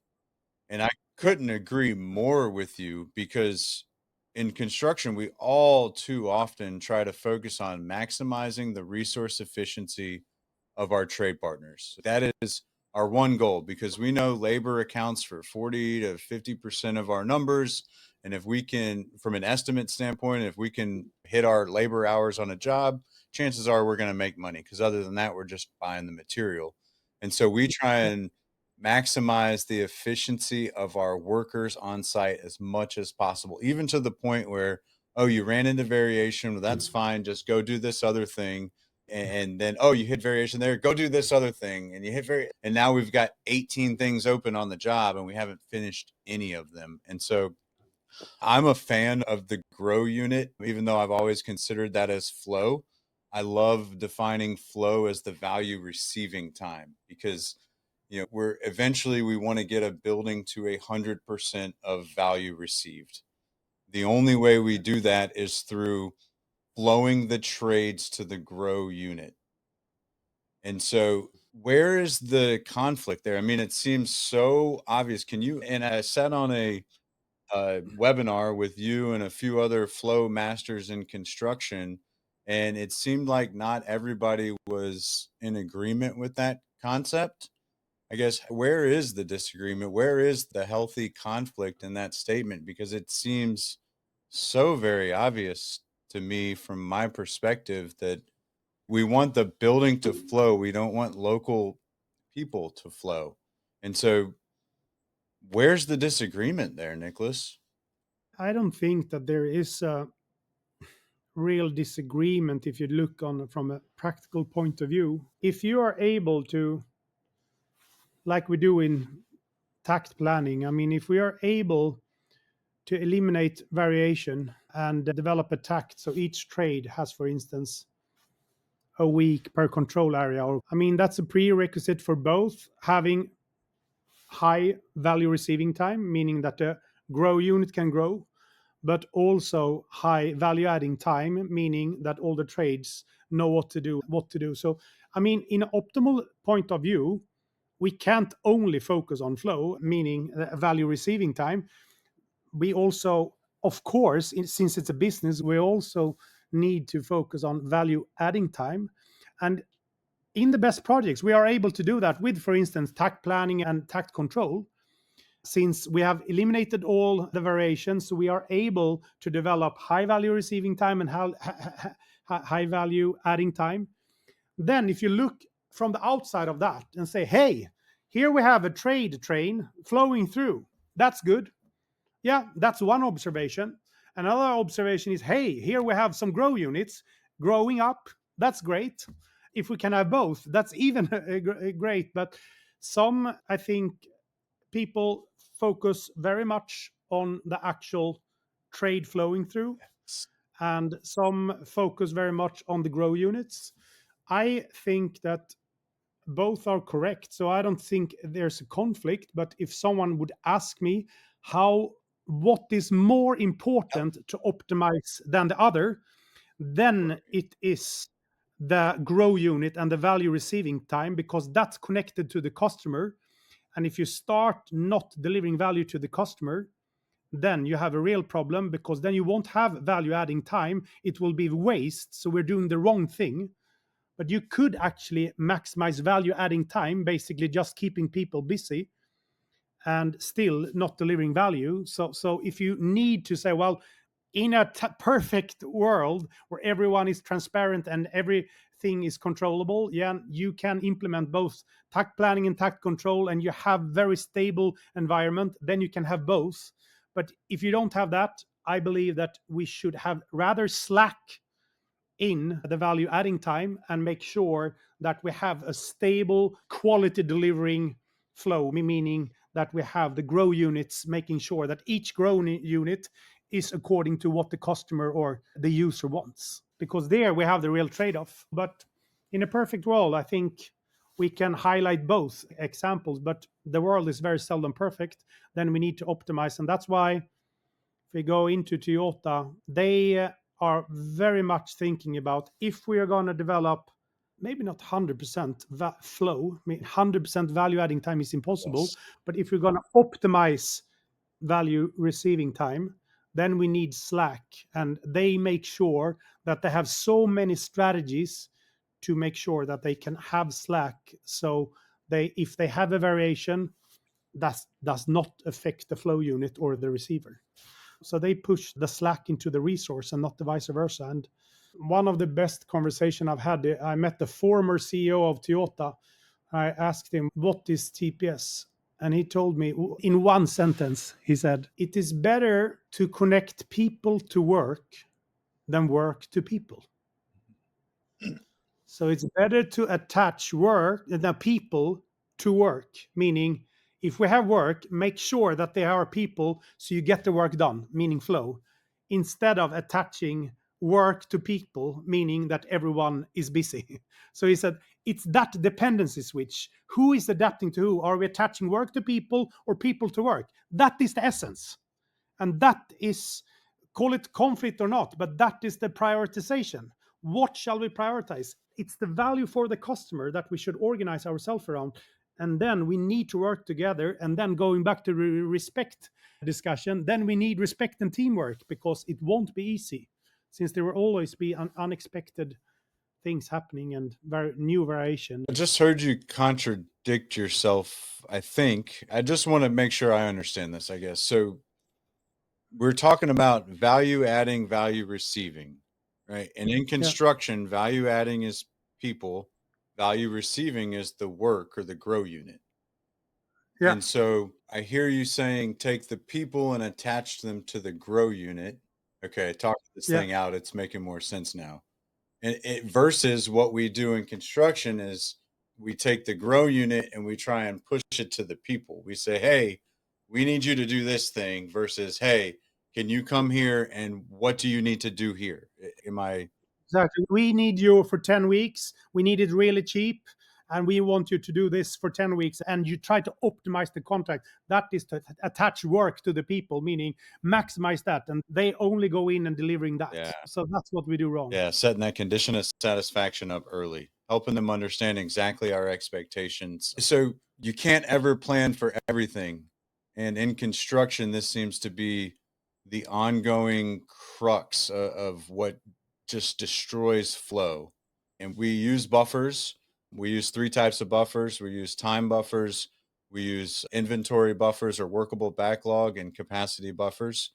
And I couldn't agree more with you, because in construction, we all too often try to focus on maximizing the resource efficiency of our trade partners. That is our one goal, because we know labor accounts for 40 to 50% of our numbers. And if we can, from an estimate standpoint, if we can hit our labor hours on a job, chances are we're going to make money, because other than that, we're just buying the material. And so we try and maximize the efficiency of our workers on site as much as possible, even to the point where, oh, you ran into variation, well, that's fine, just go do this other thing. And then, oh, you hit variation there, go do this other thing, and you hit and now we've got 18 things open on the job and we haven't finished any of them. And so I'm a fan of the grow unit, even though I've always considered that as flow. I love defining flow as the value receiving time, because we want to get a building to 100% of value received. The only way we do that is through flowing the trades to the grow unit. And so where is the conflict there? I mean, it seems so obvious. And I sat on a webinar with you and a few other flow masters in construction, and it seemed like not everybody was in agreement with that concept. I guess, where is the disagreement? Where is the healthy conflict in that statement? Because it seems so very obvious to me, from my perspective, that we want the building to flow. We don't want local people to flow. And so where's the disagreement there, Niklas? I don't think that there is a real disagreement if you look on from a practical point of view. If you are able to, like we do in tact planning, I mean, if we are able to eliminate variation and develop a tact, so each trade has, for instance, a week per control area, or I mean, that's a prerequisite for both having high value receiving time, meaning that the grow unit can grow, but also high value adding time, meaning that all the trades know what to do. So, I mean, in an optimal point of view, we can't only focus on flow, meaning value receiving time. We also, of course, since it's a business, we also need to focus on value adding time. And in the best projects, we are able to do that with, for instance, tact planning and tact control. Since we have eliminated all the variations, so we are able to develop high value receiving time and high value adding time. Then, if you look from the outside of that and say, hey, here we have a trade train flowing through, that's good. Yeah, that's one observation. Another observation is, hey, here we have some grow units growing up. That's great. If we can have both, that's even great. But I think, people focus very much on the actual trade flowing through, and some focus very much on the grow units. I think that both are correct, so I don't think there's a conflict. But if someone would ask me what is more important to optimize than the other, then it is the grow unit and the value receiving time, because that's connected to the customer. And if you start not delivering value to the customer, then you have a real problem, because then you won't have value adding time. It will be waste. So we're doing the wrong thing. But you could actually maximize value adding time, basically just keeping people busy and still not delivering value. So if you need to say, well, in a perfect world where everyone is transparent and everything is controllable, yeah, you can implement both tact planning and tact control, and you have very stable environment. Then you can have both. But if you don't have that, I believe that we should have rather slack in the value adding time and make sure that we have a stable quality delivering flow, meaning that we have the grow units making sure that each grow unit is according to what the customer or the user wants, because there we have the real trade-off. But in a perfect world, I think we can highlight both examples, but the world is very seldom perfect. Then we need to optimize, and that's why if we go into Toyota, they are very much thinking about, if we are going to develop maybe not 100% flow, I mean 100% value adding time is impossible. Yes. But if we're going to optimize value receiving time, then we need slack. And they make sure that they have so many strategies to make sure that they can have slack. So if they have a variation, that does not affect the flow unit or the receiver. So they push the slack into the resource and not the vice versa. And one of the best conversation I've had, I met the former CEO of Toyota. I asked him, what is TPS? And he told me in one sentence, he said, it is better to connect people to work than work to people. So it's better to attach the people to work, meaning if we have work, make sure that there are people so you get the work done, meaning flow, instead of attaching work to people, meaning that everyone is busy. So he said, it's that dependency switch. Who is adapting to who? Are we attaching work to people or people to work? That is the essence. And that is, call it conflict or not, but that is the prioritization. What shall we prioritize? It's the value for the customer that we should organize ourselves around. And then we need to work together. And then going back to respect discussion, then we need respect and teamwork, because it won't be easy, since there will always be unexpected things happening and new variation. I just heard you contradict yourself, I think. I just want to make sure I understand this, I guess. So we're talking about value adding, value receiving, right? And in construction, value adding is people, Value receiving is the work or the grow unit. Yeah. And so I hear you saying take the people and attach them to the grow unit. Okay, talk this Yeah. thing out. It's making more sense now. And it versus what we do in construction is we take the grow unit and we try and push it to the people. We say, hey, we need you to do this thing versus, hey, can you come here and what do you need to do here? Am I Exactly. We need you for 10 weeks. We need it really cheap. And we want you to do this for 10 weeks. And you try to optimize the contract. That is to attach work to the people, meaning maximize that. And they only go in and delivering that. yeah. So that's what we do wrong. Yeah, setting that condition of satisfaction up early, helping them understand exactly our expectations. So you can't ever plan for everything. And in construction, this seems to be the ongoing crux of what just destroys flow. And we use buffers. We use three types of buffers. We use time buffers, we use inventory buffers or workable backlog, and capacity buffers.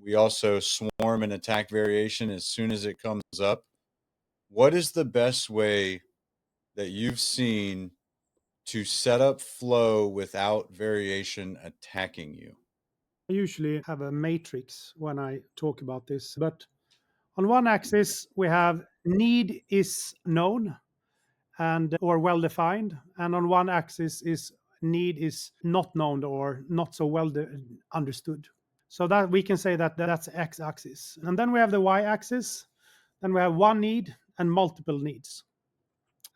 We also swarm and attack variation as soon as it comes up. What is the best way that you've seen to set up flow without variation attacking you? I usually have a matrix when I talk about this. But on one axis, we have need is known and or well defined, and on one axis is need is not known or not so well understood. So that we can say that that's x axis. And then we have the y axis. Then we have one need and multiple needs.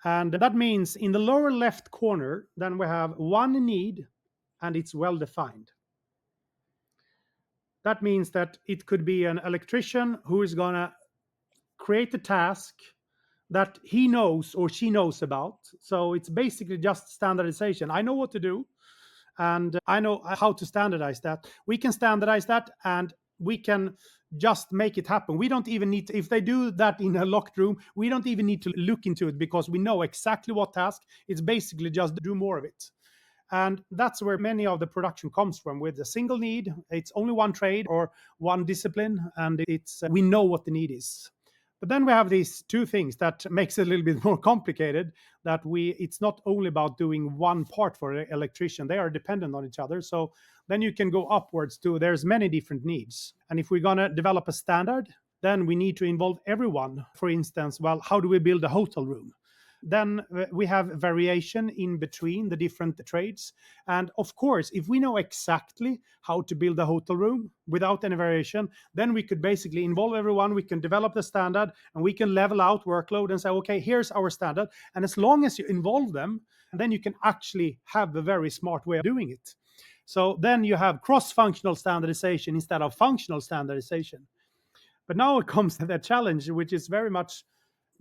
And that means in the lower left corner, then we have one need and it's well defined. That means that it could be an electrician who is going to create a task that he knows or she knows about. So it's basically just standardization. I know what to do and I know how to standardize that. We can standardize that and we can just make it happen. We don't even need to, if they do that in a locked room, we don't even need to look into it because we know exactly what task. It's basically just do more of it. And that's where many of the production comes from. With a single need, it's only one trade or one discipline, and it's we know what the need is. But then we have these two things that makes it a little bit more complicated. That it's not only about doing one part for an electrician; they are dependent on each other. So then you can go upwards to there's many different needs. And if we're gonna develop a standard, then we need to involve everyone. For instance, well, how do we build a hotel room? Then we have variation in between the different trades. And of course, if we know exactly how to build a hotel room without any variation, then we could basically involve everyone. We can develop the standard and we can level out workload and say, okay, here's our standard. And as long as you involve them, then you can actually have a very smart way of doing it. So then you have cross-functional standardization instead of functional standardization. But now it comes to the challenge, which is very much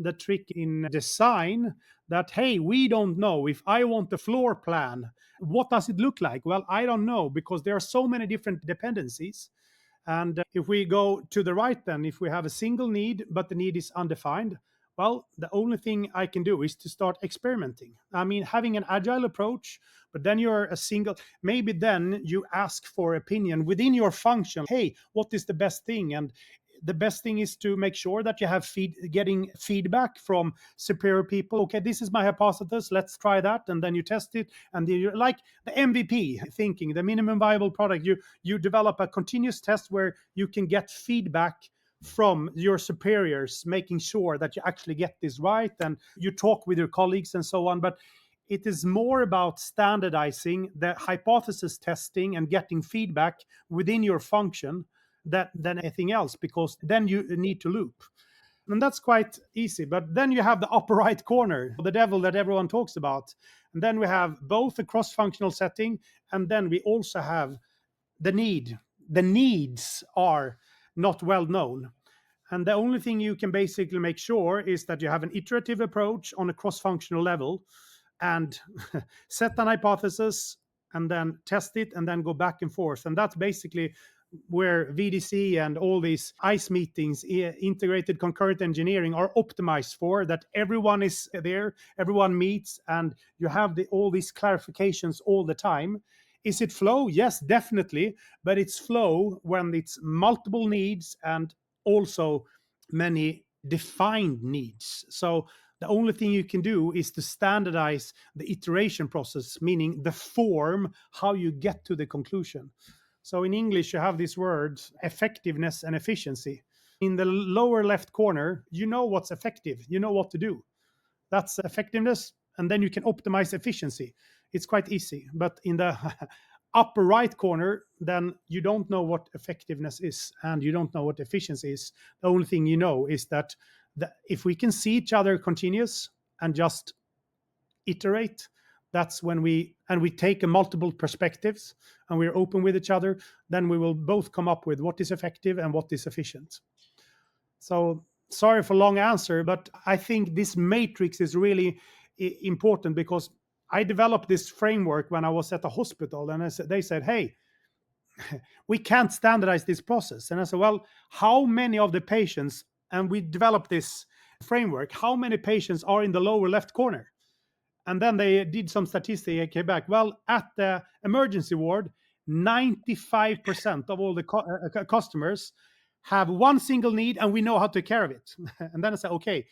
the trick in design, that hey, we don't know if I want the floor plan, what does it look like? Well, I don't know because there are so many different dependencies. And if we go to the right, then if we have a single need but the need is undefined, well, the only thing I can do is to start experimenting. I mean, having an agile approach, but then you're a single, maybe then you ask for opinion within your function. Hey, what is the best thing? And the best thing is to make sure that you have getting feedback from superior people. Okay, this is my hypothesis, let's try that, and then you test it, and you're like the MVP thinking, the minimum viable product. You develop a continuous test where you can get feedback from your superiors, making sure that you actually get this right, and you talk with your colleagues and so on. But it is more about standardizing the hypothesis testing and getting feedback within your function than anything else, because then you need to loop. And that's quite easy. But then you have the upper right corner, the devil that everyone talks about. And then we have both a cross-functional setting, and then we also have the need. The needs are not well known. And the only thing you can basically make sure is that you have an iterative approach on a cross-functional level and set an hypothesis and then test it and then go back and forth. And that's basically where VDC and all these ICE meetings, integrated concurrent engineering, are optimized for, that everyone is there, everyone meets, and you have all these clarifications all the time. Is it flow? Yes, definitely. But it's flow when it's multiple needs and also many defined needs. So The only thing you can do is to standardize the iteration process, meaning the form, how you get to the conclusion. So in English, you have these words, effectiveness and efficiency. In the lower left corner, you know what's effective, you know what to do. That's effectiveness, and then you can optimize efficiency. It's quite easy. But in the upper right corner, then you don't know what effectiveness is and you don't know what efficiency is. The only thing you know is that if we can see each other continuous and just iterate, that's when we take a multiple perspectives and we're open with each other, then we will both come up with what is effective and what is efficient. So sorry for long answer, but I think this matrix is really important, because I developed this framework when I was at the hospital, and they said, hey, we can't standardize this process. And I said, well, how many of the patients, and we developed this framework, how many patients are in the lower left corner? And then they did some statistics and came back. Well, at the emergency ward, 95% of all the customers have one single need, and we know how to take care of it. And then I said, okay,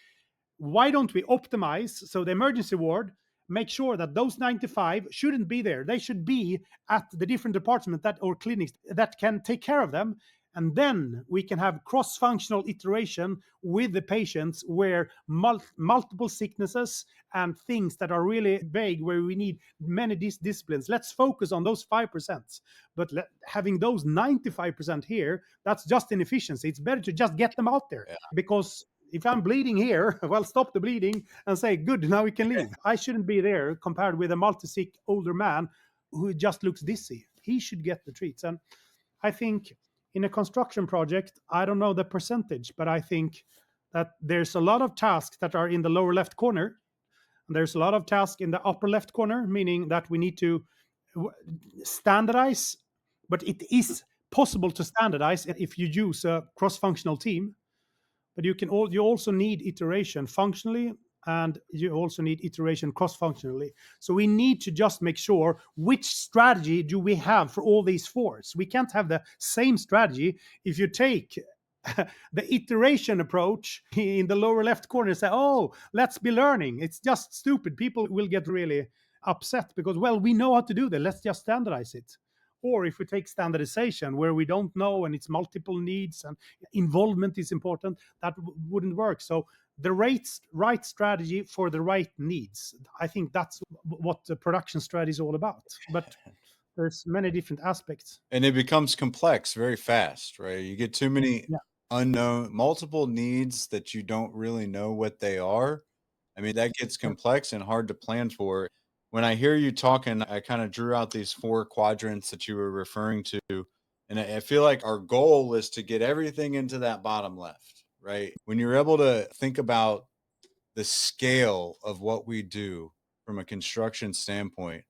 why don't we optimize so the emergency ward make sure that those 95 shouldn't be there? They should be at the different departments or clinics that can take care of them. And then we can have cross-functional iteration with the patients where multiple sicknesses and things that are really vague, where we need many disciplines. Let's focus on those 5%. But having those 95% here, that's just inefficiency. It's better to just get them out there. Because if I'm bleeding here, well, stop the bleeding and say, good, now we can leave. I shouldn't be there compared with a multi-sick older man who just looks dizzy. He should get the treats. And I think in a construction project, I don't know the percentage, but I think that there's a lot of tasks that are in the lower left corner. And there's a lot of tasks in the upper left corner, meaning that we need to standardize, but it is possible to standardize if you use a cross-functional team. But you also need iteration functionally, and you also need iteration cross-functionally. So we need to just make sure which strategy do we have for all these fours. We can't have the same strategy. If you take the iteration approach in the lower left corner and say, oh, let's be learning, it's just stupid. People will get really upset because, well, we know how to do that. Let's just standardize it. Or if we take standardization where we don't know and it's multiple needs and involvement is important, that wouldn't work. So the right strategy for the right needs. I think that's what the production strategy is all about. But there's many different aspects. And it becomes complex very fast, right? You get too many unknown, multiple needs that you don't really know what they are. I mean, that gets complex and hard to plan for. When I hear you talking, I kind of drew out these 4 quadrants that you were referring to. And I feel like our goal is to get everything into that bottom left, right? When you're able to think about the scale of what we do from a construction standpoint,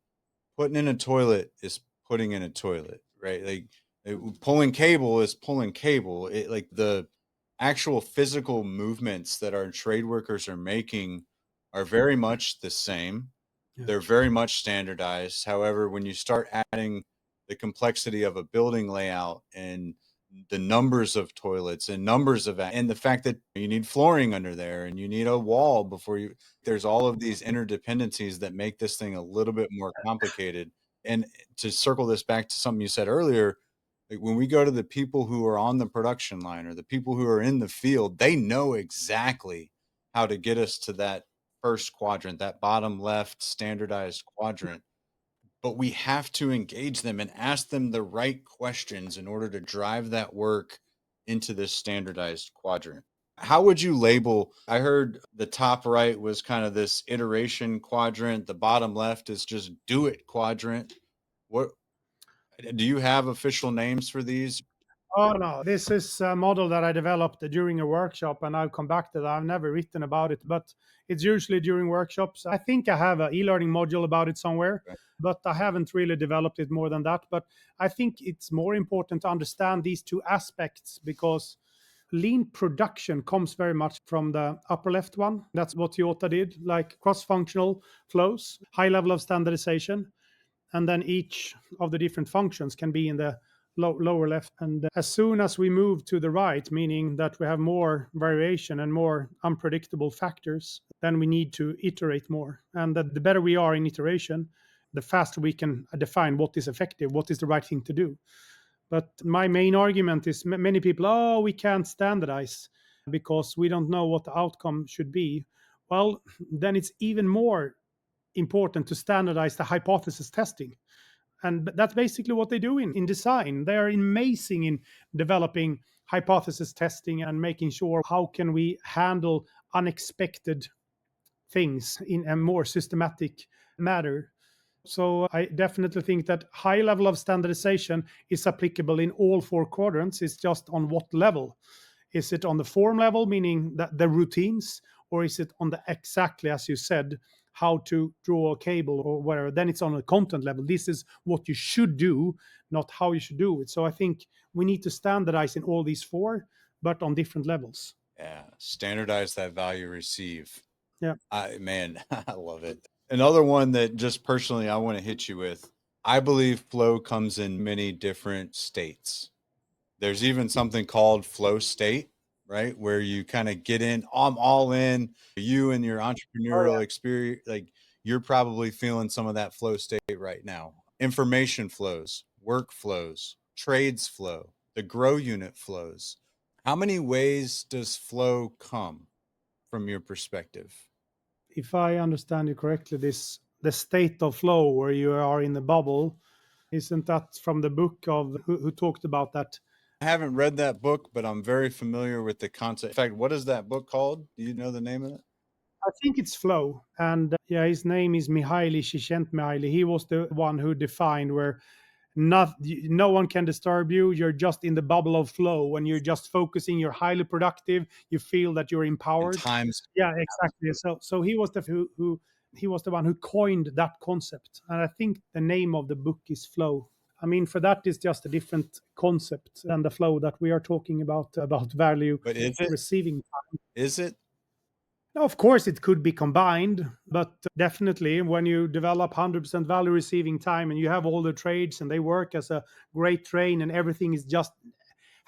putting in a toilet is putting in a toilet, right? Like pulling cable is pulling cable. Like the actual physical movements that our trade workers are making are very much the same. They're very much standardized. However, when you start adding the complexity of a building layout and the numbers of toilets and and the fact that you need flooring under there and you need a wall there's all of these interdependencies that make this thing a little bit more complicated. And to circle this back to something you said earlier, like when we go to the people who are on the production line or the people who are in the field, they know exactly how to get us to that first quadrant, that bottom left standardized quadrant. But we have to engage them and ask them the right questions in order to drive that work into this standardized quadrant. How would you label? I heard the top right was kind of this iteration quadrant. The bottom left is just do it quadrant. What do you have official names for these? Oh, no, this is a model that I developed during a workshop, and I'll come back to that. I've never written about it, but it's usually during workshops. I think I have an e-learning module about it somewhere, but I haven't really developed it more than that. But I think it's more important to understand these 2 aspects, because lean production comes very much from the upper left one. That's what Toyota did, like cross-functional flows, high level of standardization. And then each of the different functions can be in the lower left. And as soon as we move to the right, meaning that we have more variation and more unpredictable factors, then we need to iterate more. And the better we are in iteration, the faster we can define what is effective, what is the right thing to do. But my main argument is many people, oh, we can't standardize because we don't know what the outcome should be. Well, then it's even more important to standardize the hypothesis testing. And that's basically what they do in design. They are amazing in developing hypothesis testing and making sure how can we handle unexpected things in a more systematic manner. So I definitely think that high level of standardization is applicable in all four quadrants. It's just on what level. Is it on the form level, meaning that the routines, or is it on the exactly as you said, how to draw a cable or whatever? Then it's on a content level. This is what you should do, not how you should do it. So I think we need to standardize in all these four, but on different levels. Yeah, standardize that value receive. Yeah. Man, I love it. Another one that just personally I want to hit you with. I believe flow comes in many different states. There's even something called flow state, right? Where you kind of get in, I'm all in. You and your entrepreneurial experience, like you're probably feeling some of that flow state right now. Information flows, work flows, trades flow, the grow unit flows. How many ways does flow come from your perspective? If I understand you correctly, the state of flow where you are in the bubble, isn't that from the book of who talked about that? I haven't read that book, but I'm very familiar with the concept. In fact, what is that book called? Do you know the name of it? I think it's flow. And yeah, his name is Mihaly Csikszentmihalyi. He was the one who defined where no one can disturb you. You're just in the bubble of flow. When you're just focusing, you're highly productive. You feel that you're empowered. Times. Yeah, exactly. So he was he was the one who coined that concept. And I think the name of the book is Flow. I mean, for that is just a different concept than the flow that we are talking about value But is it? receiving. Is it? Now, of course, it could be combined, but definitely when you develop 100% value receiving time and you have all the trades and they work as a great train and everything is just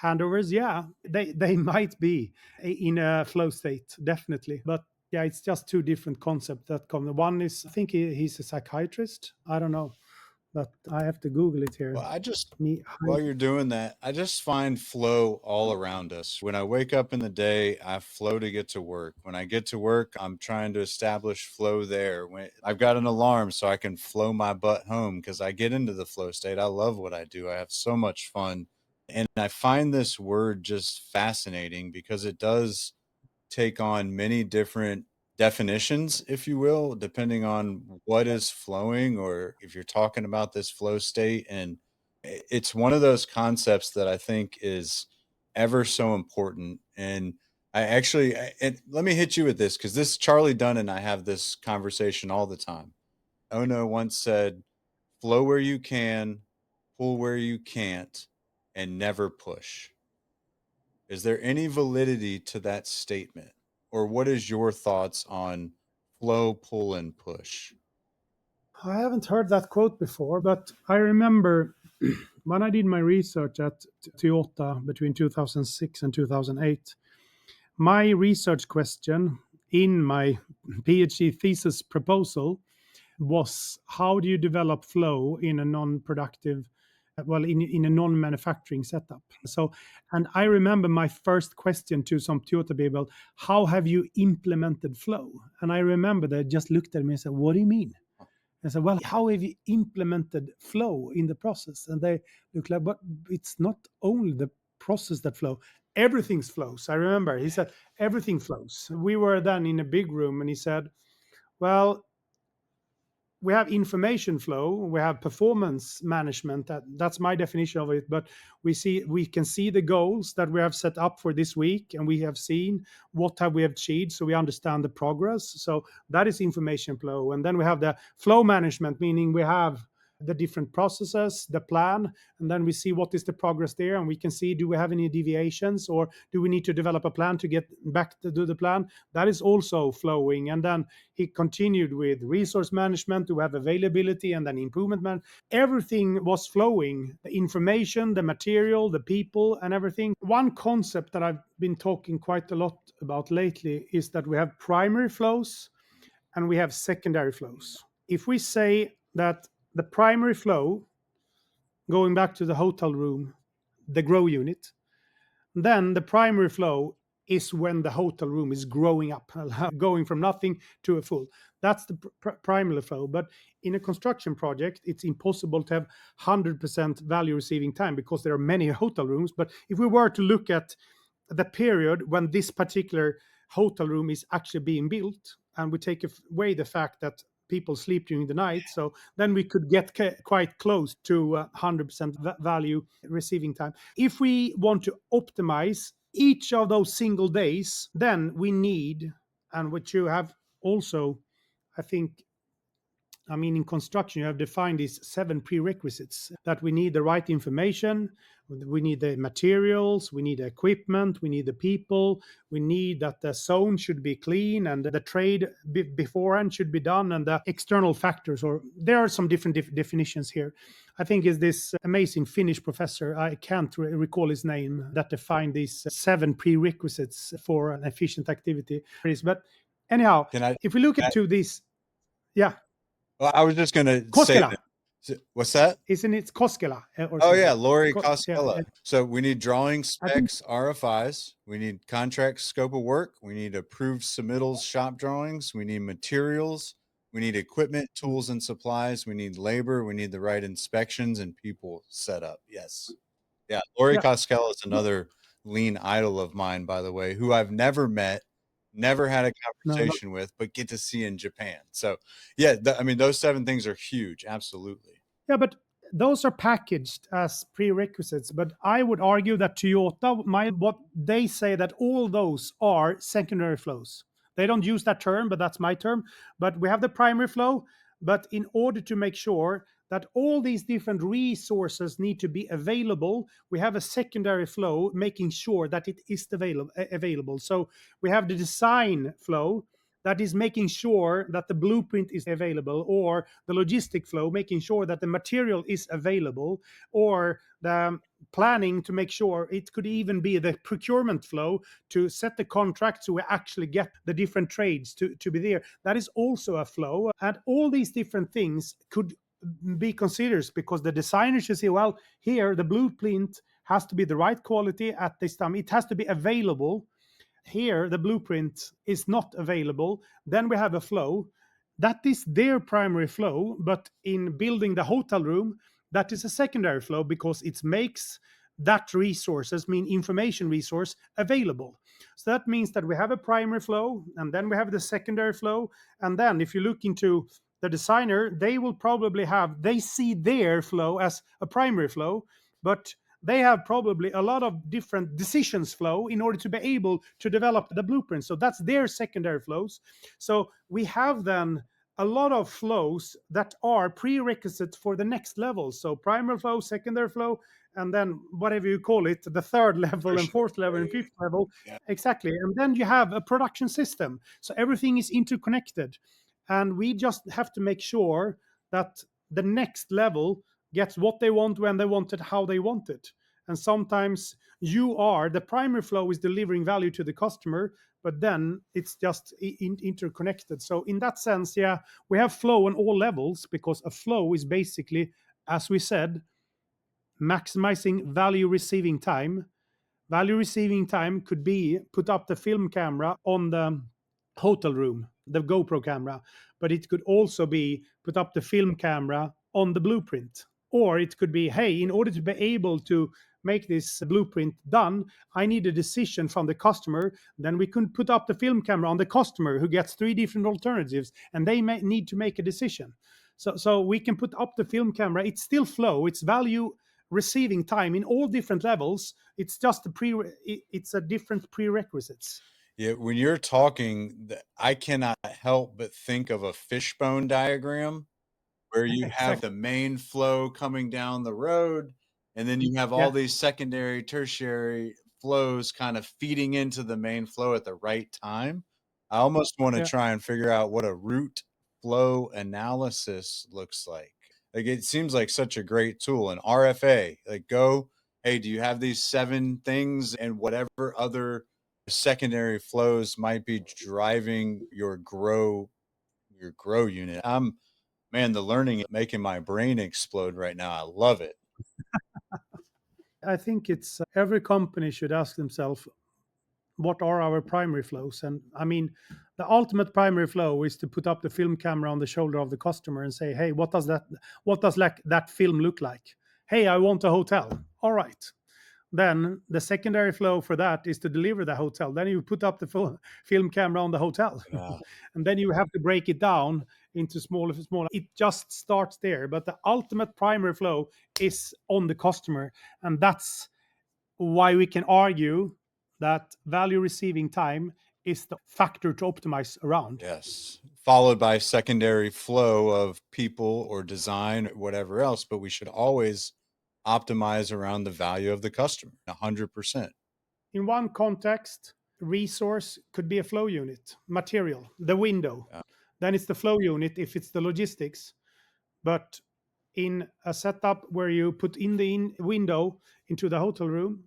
handovers, yeah, they might be in a flow state, definitely. But yeah, it's just two different concepts that come. One is, I think he's a psychiatrist. I don't know, but I have to Google it here. Well, while you're doing that, I just find flow all around us. When I wake up in the day, I flow to get to work. When I get to work, I'm trying to establish flow there. When I've got an alarm so I can flow my butt home because I get into the flow state. I love what I do. I have so much fun. And I find this word just fascinating because it does take on many different definitions, if you will, depending on what is flowing or if you're talking about this flow state. And it's one of those concepts that I think is ever so important. And and let me hit you with this because this Charlie Dunn and I have this conversation all the time. Ono once said, flow where you can, pull where you can't, and never push. Is there any validity to that statement? Or what is your thoughts on flow, pull, and push? I haven't heard that quote before, but I remember when I did my research at Toyota between 2006 and 2008, my research question in my PhD thesis proposal was how do you develop flow in a non-productive, in a non-manufacturing setup? So, and I remember my first question to some Toyota people, how have you implemented flow? And I remember they just looked at me and said, what do you mean? I said, well, how have you implemented flow in the process? And they look like, but it's not only the process that flow, everything flows. I remember he said, everything flows. We were then in a big room and he said, well, we have information flow, we have performance management. That's my definition of it. But we can see the goals that we have set up for this week, and we have seen what have we achieved, so we understand the progress. So that is information flow. And then we have the flow management, meaning we have the different processes, the plan, and then we see what is the progress there, and we can see, do we have any deviations, or do we need to develop a plan to get back to do the plan? That is also flowing. And then he continued with resource management, to have availability, and then improvement man. Everything was flowing, the information, the material, the people, and everything. One concept that I've been talking quite a lot about lately is that we have primary flows and we have secondary flows. If we say that the primary flow, going back to the hotel room, the grow unit, then the primary flow is when the hotel room is growing up, going from nothing to a full. That's the primary flow. But in a construction project, it's impossible to have 100% value receiving time because there are many hotel rooms. But if we were to look at the period when this particular hotel room is actually being built, and we take away the fact that people sleep during the night, so then we could get quite close to 100% value receiving time. If we want to optimize each of those single days, then we need, and what you have also, I think, I mean, in construction, you have defined these 7 prerequisites that we need: the right information, we need the materials, we need the equipment, we need the people, we need that the zone should be clean, and the trade beforehand should be done, and the external factors. Or there are some different definitions here. I think is this amazing Finnish professor, I can't recall his name, that defined these 7 prerequisites for an efficient activity. But anyhow, if we look into these, yeah. Well, I was just going to say that. What's that? Isn't it Koskela? Oh, yeah, Lori Koskela. So we need drawing specs, RFIs. We need contract scope of work. We need approved submittals, shop drawings. We need materials. We need equipment, tools, and supplies. We need labor. We need the right inspections and people set up. Yes. Yeah, Lori Koskela is another lean idol of mine, by the way, who I've never met, never had a conversation with, but get to see in Japan. So yeah, I mean, those 7 things are huge. Absolutely. Yeah, but those are packaged as prerequisites. But I would argue that Toyota, what they say, that all those are secondary flows. They don't use that term, but that's my term. But we have the primary flow. But in order to make sure that all these different resources need to be available, we have a secondary flow, making sure that it is available. So we have the design flow, that is making sure that the blueprint is available, or the logistic flow, making sure that the material is available, or the planning to make sure, it could even be the procurement flow to set the contract so we actually get the different trades to be there. That is also a flow. And all these different things could be considered, because the designer should say, well, here the blueprint has to be the right quality at this time. It has to be available. Here the blueprint is not available. Then we have a flow that is their primary flow, but in building the hotel room, that is a secondary flow, because it makes that resources, mean information resource, available. So that means that we have a primary flow, and then we have the secondary flow. And then if you look into the designer, they will probably they see their flow as a primary flow, but they have probably a lot of different decisions flow in order to be able to develop the blueprint. So that's their secondary flows. So we have then a lot of flows that are prerequisites for the next level. So primary flow, secondary flow, and then whatever you call it, the third level and fourth level and fifth level. Yeah. Exactly. And then you have a production system. So everything is interconnected. And we just have to make sure that the next level gets what they want, when they want it, how they want it. And sometimes the primary flow is delivering value to the customer, but then it's just interconnected. So in that sense, yeah, we have flow on all levels, because a flow is basically, as we said, maximizing value receiving time. Value receiving time could be put up the film camera on the hotel room, the GoPro camera, but it could also be put up the film camera on the blueprint. Or it could be, hey, in order to be able to make this blueprint done, I need a decision from the customer. Then we can put up the film camera on the customer, who gets 3 different alternatives, and they may need to make a decision. So we can put up the film camera. It's still flow. It's value receiving time in all different levels. It's just it's a different prerequisites. Yeah, when you're talking, I cannot help but think of a fishbone diagram. where you have Exactly. the main flow coming down the road, and then you have all Yeah. these secondary, tertiary flows kind of feeding into the main flow at the right time. I almost want to Yeah. try and figure out what a root flow analysis looks like. Like it seems like such a great tool. An RFA, like go, hey, do you have these 7 things and whatever other secondary flows might be driving your grow unit. Man, the learning is making my brain explode right now. I love it. I think it's every company should ask themselves, what are our primary flows? And I mean, the ultimate primary flow is to put up the film camera on the shoulder of the customer and say, hey, what does like that film look like? Hey, I want a hotel. All right. Then the secondary flow for that is to deliver the hotel. Then you put up the film camera on the hotel. Yeah. And then you have to break it down into smaller. It just starts there. But the ultimate primary flow is on the customer. And that's why we can argue that value receiving time is the factor to optimize around. Yes. Followed by secondary flow of people or design or whatever else, but we should always optimize around the value of the customer 100%. In one context, resource could be a flow unit, material, the window. Yeah. Then it's the flow unit if it's the logistics. But in a setup where you put in the window into the hotel room,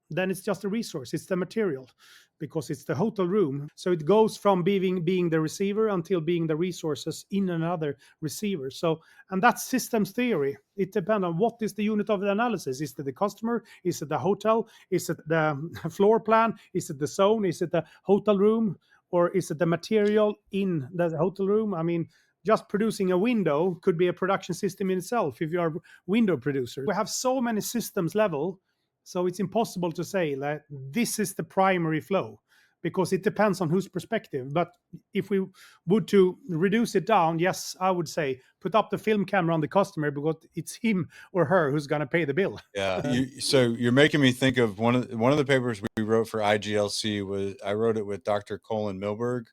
then it's just a resource. It's the material because it's the hotel room. So it goes from being the receiver until being the resources in another receiver. So, and that's systems theory. It depends on what is the unit of the analysis. Is it the customer? Is it the hotel? Is it the floor plan? Is it the zone? Is it the hotel room? Or is it the material in the hotel room? I mean, just producing a window could be a production system in itself if you are a window producer. We have so many systems level, so it's impossible to say that this is the primary flow because it depends on whose perspective. But if we would to reduce it down, yes, I would say put up the film camera on the customer because it's him or her who's going to pay the bill. Yeah. So you're making me think of one of the papers we wrote for IGLC was I wrote it with Dr. Colin Milberg.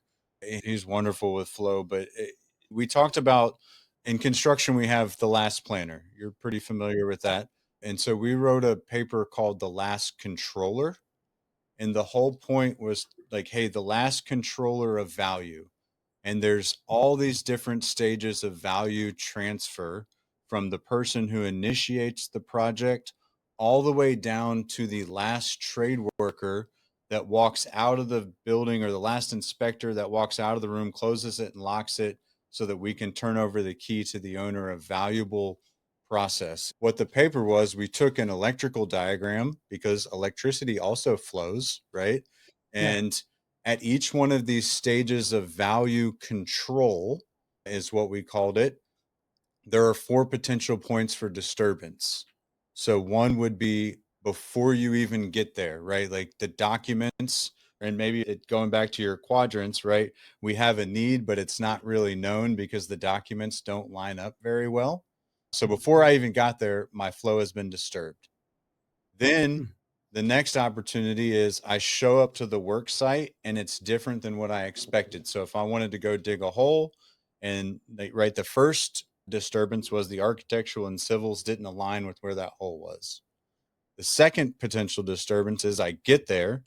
He's wonderful with flow, but we talked about in construction we have the last planner. You're pretty familiar with that. And so we wrote a paper called The Last Controller. And the whole point was like, hey, the last controller of value. And there's all these different stages of value transfer from the person who initiates the project all the way down to the last trade worker that walks out of the building or the last inspector that walks out of the room, closes it and locks it so that we can turn over the key to the owner, a valuable process. What the paper was, we took an electrical diagram because electricity also flows, right? Yeah. And at each one of these stages of value control, is what we called it, there are 4 potential points for disturbance. So one would be before you even get there, right? Like the documents, and maybe going back to your quadrants, right? We have a need, but it's not really known because the documents don't line up very well. So before I even got there, my flow has been disturbed. Then Mm. the next opportunity is I show up to the work site and it's different than what I expected. So if I wanted to go dig a hole and right, the first disturbance was the architectural and civils didn't align with where that hole was. The second potential disturbance is I get there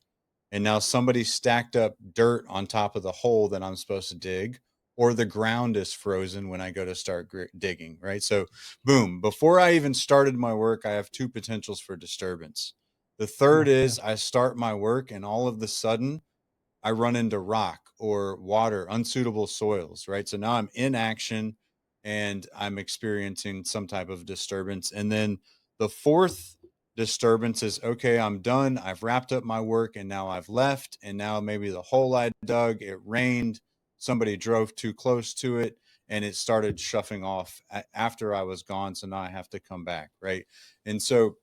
and now somebody stacked up dirt on top of the hole that I'm supposed to dig, or the ground is frozen when I go to start digging, right? So, boom, before I even started my work, I have 2 potentials for disturbance. The third Yeah. is I start my work and all of the sudden I run into rock or water, unsuitable soils, right? So now I'm in action and I'm experiencing some type of disturbance. And then the fourth disturbance is okay, I'm done. I've wrapped up my work and now I've left. And now maybe the hole I dug, it rained, somebody drove too close to it and it started shuffling off after I was gone. So now I have to come back, right? And so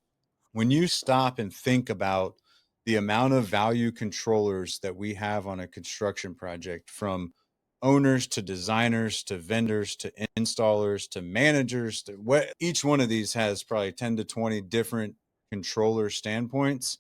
when you stop and think about the amount of value controllers that we have on a construction project, from owners to designers to vendors to installers to managers, to what each one of these has probably 10 to 20 different controller standpoints.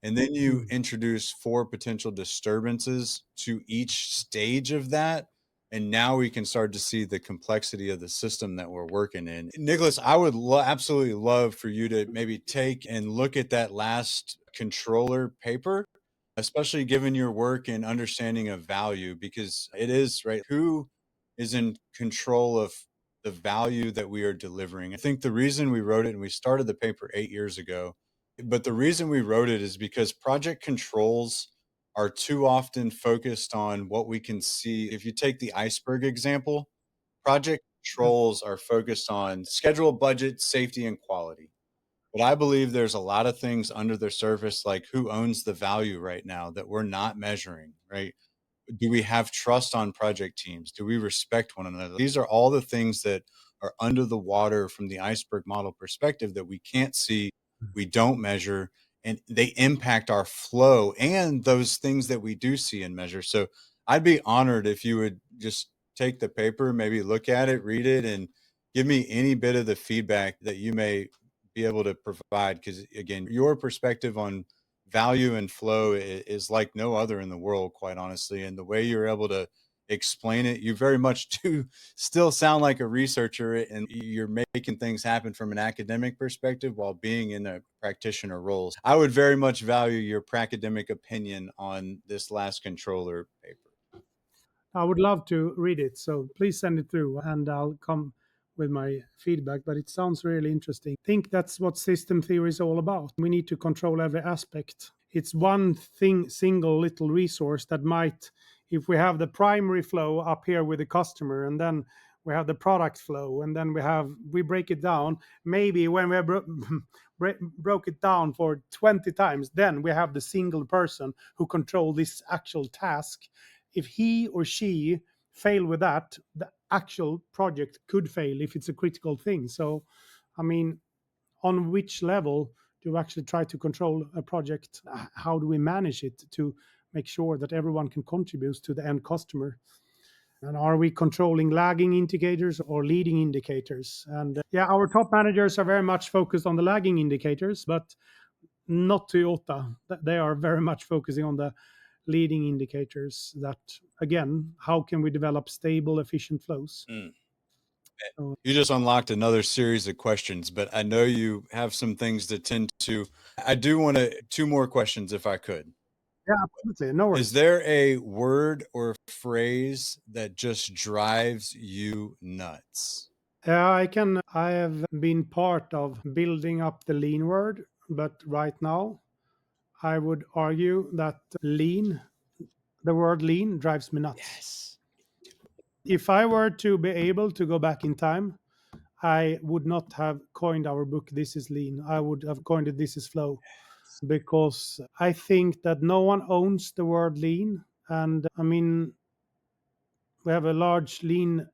And then you Mm. introduce 4 potential disturbances to each stage of that. And now we can start to see the complexity of the system that we're working in. Nicholas, I would absolutely love for you to maybe take and look at that last controller paper, especially given your work and understanding of value, because it is right. Who is in control of the value that we are delivering? I think the reason we wrote it, and we started the paper 8 years ago, but the reason we wrote it is because project controls are too often focused on what we can see. If you take the iceberg example, project controls are focused on schedule, budget, safety, and quality. But I believe there's a lot of things under the surface, like who owns the value right now that we're not measuring, right? Do we have trust on project teams? Do we respect one another? These are all the things that are under the water from the iceberg model perspective that we can't see, we don't measure, and they impact our flow and those things that we do see and measure. So I'd be honored if you would just take the paper, maybe look at it, read it, and give me any bit of the feedback that you may be able to provide. Because again, your perspective on value and flow is like no other in the world, quite honestly. And the way you're able to explain it, you very much do still sound like a researcher, and you're making things happen from an academic perspective while being in a practitioner role. I would very much value your academic opinion on this last controller paper. I would love to read it. So please send it through and I'll come with my feedback. But it sounds really interesting. I think that's what system theory is all about. We need to control every aspect. It's one thing, single little resource that might, if we have the primary flow up here with the customer, and then we have the product flow, and then we break it down. Maybe when we have broke it down for 20 times, then we have the single person who control this actual task. If he or she fail with that, the actual project could fail if it's a critical thing. So, I mean, on which level do we actually try to control a project? How do we manage it to make sure that everyone can contribute to the end customer? And are we controlling lagging indicators or leading indicators? And yeah, our top managers are very much focused on the lagging indicators, but not Toyota. They are very much focusing on the leading indicators. That, again, how can we develop stable, efficient flows? You just unlocked another series of questions, but I know you have some things to tend to. I do want to, two more questions if I could. Yeah, absolutely. No worries. Is there a word or phrase that just drives you nuts? I have been part of building up the lean word, but right now I would argue that the word lean drives me nuts. Yes. If I were to be able to go back in time, I would not have coined our book This is Lean. I would have coined it This is Flow, because I think that no one owns the word lean. And I mean, we have a large lean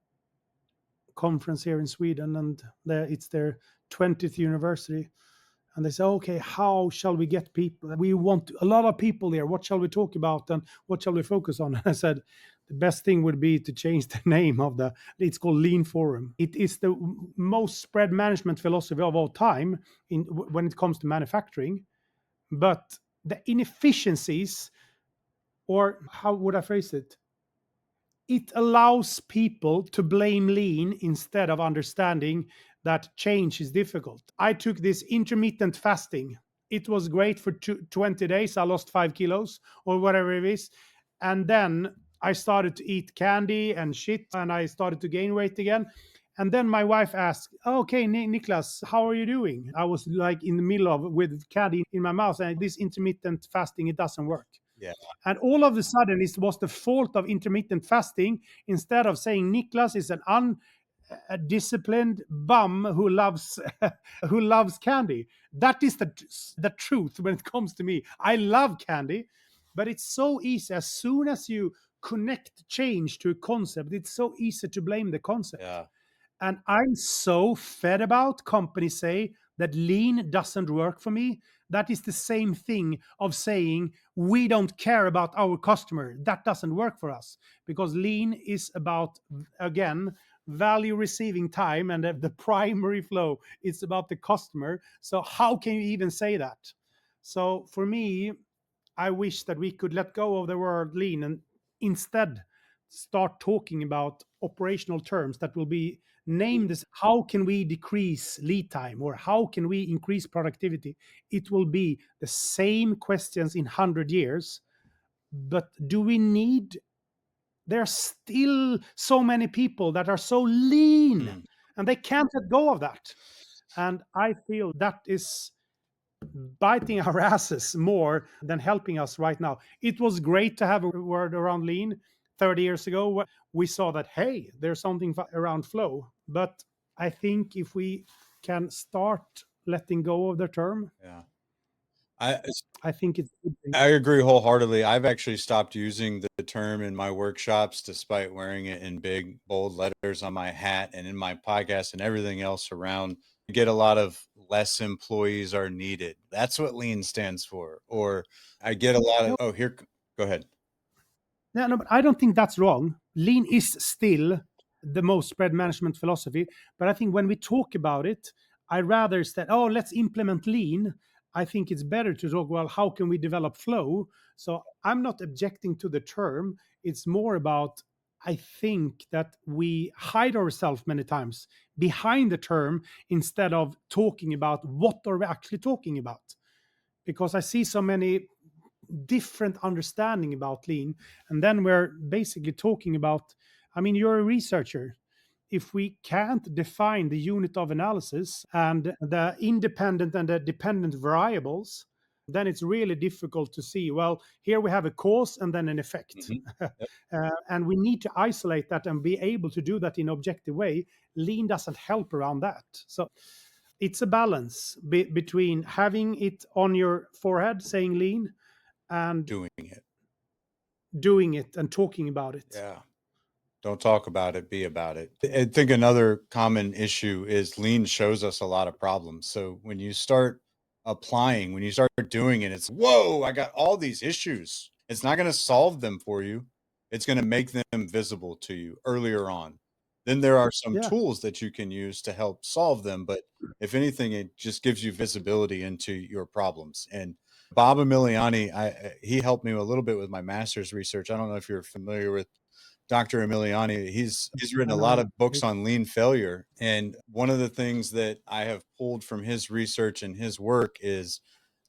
conference here in Sweden, and it's their 20th anniversary. And they say, okay, how shall we get people? We want a lot of people there. What shall we talk about and what shall we focus on? And I said, the best thing would be to change the name of it's called Lean Forum. It is the most spread management philosophy of all time when it comes to manufacturing. But the inefficiencies, or how would I phrase it? It allows people to blame lean instead of understanding that change is difficult. I took this intermittent fasting. It was great for 20 days. I lost 5 kilos or whatever it is. And then I started to eat candy and shit, and I started to gain weight again. And then my wife asked, okay, Niklas, how are you doing? I was like in the middle of with candy in my mouth, and this intermittent fasting, it doesn't work. Yeah. And all of a sudden, it was the fault of intermittent fasting. Instead of saying Niklas is an undisciplined bum who loves who loves candy. That is the truth when it comes to me. I love candy, but it's so easy. As soon as you connect change to a concept, it's so easy to blame the concept. Yeah. And I'm so fed about companies say that lean doesn't work for me. That is the same thing of saying we don't care about our customer. That doesn't work for us, because lean is about, again, value receiving time, and the primary flow is about the customer. So how can you even say that? So for me, I wish that we could let go of the word lean and instead start talking about operational terms that will be named as how can we decrease lead time or how can we increase productivity, it will be the same questions in 100 years. But do we need, there are still so many people that are so lean and they can't let go of that. And I feel that is biting our asses more than helping us right now. It was great to have a word around lean 30 years ago. We saw that, hey, there's something around flow. But I think if we can start letting go of the term, Yeah. I think it's. I agree wholeheartedly. I've actually stopped using the term in my workshops, despite wearing it in big, bold letters on my hat and in my podcast and everything else around. I get a lot of less employees are needed. That's what lean stands for. Or I get a lot of, go ahead. No, but I don't think that's wrong. Lean is still the most spread management philosophy. But I think when we talk about it, I rather say, oh, let's implement lean. I think it's better to talk, well, how can we develop flow? So I'm not objecting to the term. It's more about, I think that we hide ourselves many times behind the term instead of talking about what are we actually talking about. Because I see so many different understanding about lean, and then we're basically talking about, I mean, you're a researcher. If we can't define the unit of analysis and the independent and the dependent variables, then it's really difficult to see, well, here we have a cause and then an effect. And we need to isolate that and be able to do that in an objective way. Lean doesn't help around that. So it's a balance between having it on your forehead saying lean and Doing it and talking about it. Yeah. Don't talk about it, be about it. I think another common issue is lean shows us a lot of problems. So when you start applying, when you start doing it, it's, whoa, I got all these issues. It's not going to solve them for you. It's going to make them visible to you earlier on. Then there are some tools that you can use to help solve them. But if anything, it just gives you visibility into your problems. And Bob Emiliani, he helped me a little bit with my master's research. I don't know if you're familiar with Dr. Emiliani. He's written a lot of books on lean failure. And one of the things that I have pulled from his research and his work is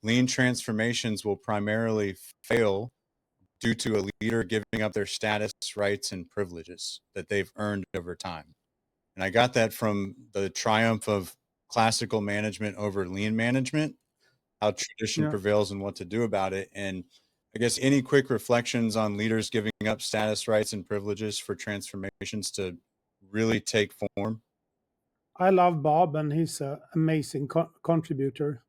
lean transformations will primarily fail due to a leader giving up their status, rights, and privileges that they've earned over time. And I got that from the triumph of classical management over lean management, how tradition prevails and what to do about it. And I guess any quick reflections on leaders giving up status, rights, and privileges for transformations to really take form? I love Bob, and he's an amazing contributor.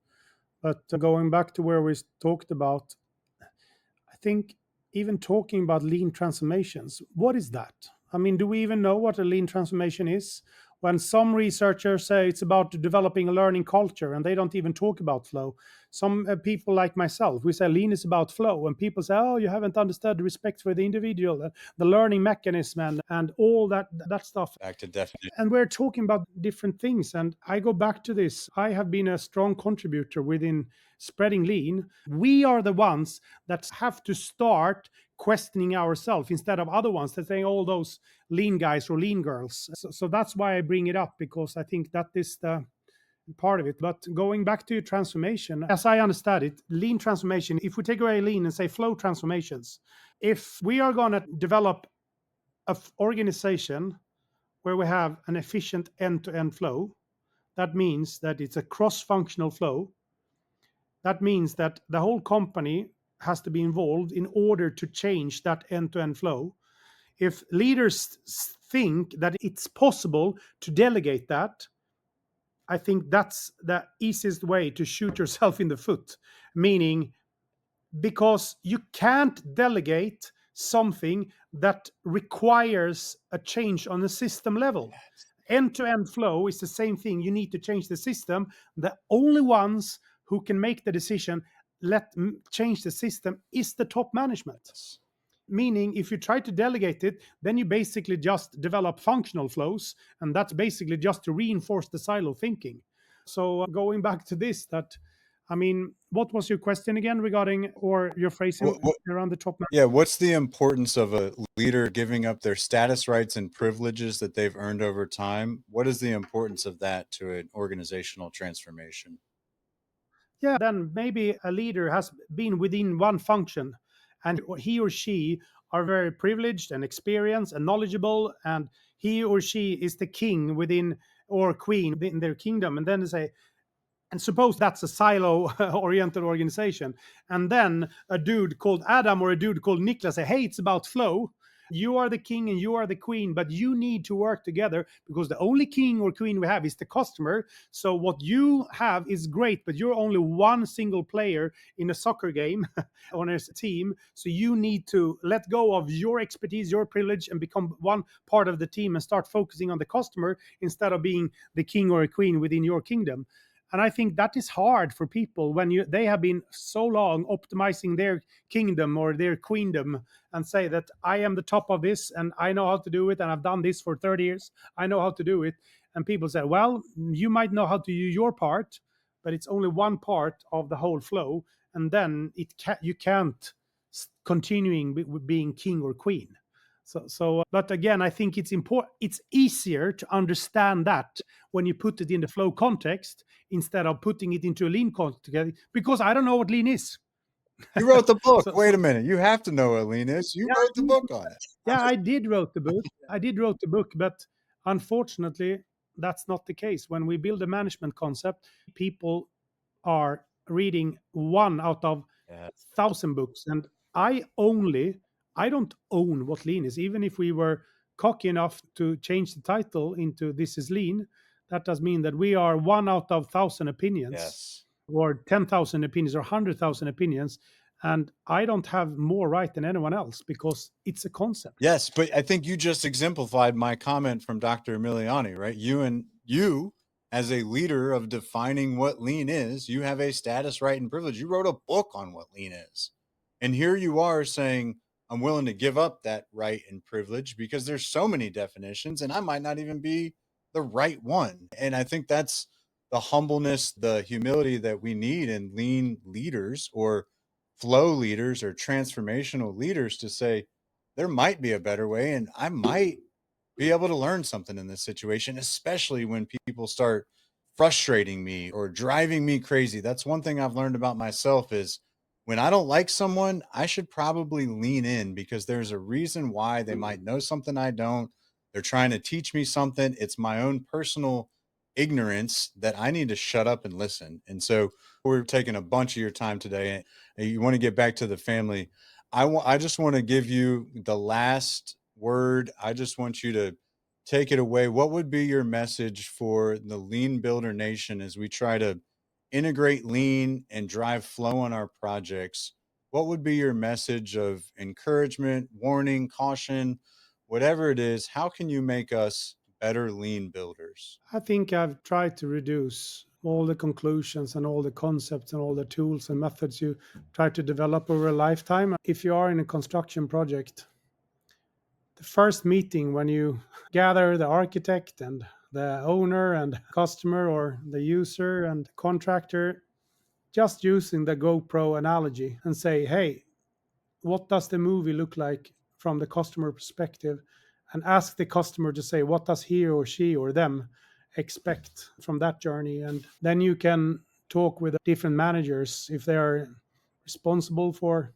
But going back to where we talked about, I think even talking about lean transformations, what is that? I mean, do we even know what a lean transformation is? When some researchers say it's about developing a learning culture and they don't even talk about flow. Some people like myself, we say lean is about flow, and people say, oh, you haven't understood the respect for the individual, the learning mechanism, and all that stuff. Back to definition. And we're talking about different things. And I go back to this. I have been a strong contributor within spreading lean. We are the ones that have to start questioning ourselves instead of other ones that say all those lean guys or lean girls. So that's why I bring it up, because I think that is the part of it. But going back to transformation, as I understand it, lean transformation, if we take away lean and say flow transformations, if we are going to develop an organization where we have an efficient end-to-end flow, that means that it's a cross-functional flow. That means that the whole company has to be involved in order to change that end-to-end flow. If leaders think that it's possible to delegate that, I think that's the easiest way to shoot yourself in the foot. Meaning, because you can't delegate something that requires a change on a system level. End-to-end flow is the same thing. You need to change the system. The only ones who can make the decision, change the system, is the top management. Meaning, if you try to delegate it, then you basically just develop functional flows, and that's basically just to reinforce the silo thinking. So going back to this, that I mean, what was your question again regarding, or your phrasing around the top? Yeah, what's the importance of a leader giving up their status rights and privileges that they've earned over time? What is the importance of that to an organizational transformation? Yeah, then maybe a leader has been within one function, and he or she are very privileged and experienced and knowledgeable, and he or she is the king within, or queen in their kingdom. And then they say, and suppose that's a silo oriented organization, and then a dude called Adam or a dude called Niklas say, hey, it's about flow. You are the king and you are the queen, but you need to work together, because the only king or queen we have is the customer. So what you have is great, but you're only one single player in a soccer game on a team. So you need to let go of your expertise, your privilege, and become one part of the team and start focusing on the customer instead of being the king or a queen within your kingdom. And I think that is hard for people when they have been so long optimizing their kingdom or their queendom, and say that I am the top of this and I know how to do it and I've done this for 30 years. I know how to do it. And people say, well, you might know how to do your part, but it's only one part of the whole flow. And then you can't continuing being king or queen. But again, I think it's important. It's easier to understand that when you put it in the flow context instead of putting it into a lean context, because I don't know what lean is. You wrote the book. Wait a minute. You have to know what lean is. You Yeah, wrote the book on it. yeah, I did wrote the book. But unfortunately, that's not the case. When we build a management concept, people are reading one out of 1,000 books, and I don't own what lean is. Even if we were cocky enough to change the title into This is Lean, that does mean that we are one out of 1,000 opinions. Yes. Or 10,000 opinions or 100,000 opinions, and I don't have more right than anyone else because it's a concept. Yes, but I think you just exemplified my comment from Dr. Emiliani, right? You as a leader of defining what lean is, you have a status, right, and privilege. You wrote a book on what lean is. And here you are saying, I'm willing to give up that right and privilege because there's so many definitions and I might not even be the right one. And I think that's the humbleness, the humility that we need in lean leaders or flow leaders or transformational leaders, to say, there might be a better way and I might be able to learn something in this situation, especially when people start frustrating me or driving me crazy. That's one thing I've learned about myself is when I don't like someone, I should probably lean in because there's a reason why they might know something I don't. They're trying to teach me something. It's my own personal ignorance that I need to shut up and listen. And so we're taking a bunch of your time today and you want to get back to the family. I just want to give you the last word. I just want you to take it away. What would be your message for the Lean Builder Nation as we try to integrate lean and drive flow on our projects? What would be your message of encouragement, warning, caution, whatever it is? How can you make us better lean builders? I think I've tried to reduce all the conclusions and all the concepts and all the tools and methods you try to develop over a lifetime. If you are in a construction project, the first meeting when you gather the architect and the owner and customer or the user and contractor, just using the GoPro analogy and say, hey, what does the movie look like from the customer perspective? And ask the customer to say, what does he or she or them expect from that journey? And then you can talk with different managers if they are responsible for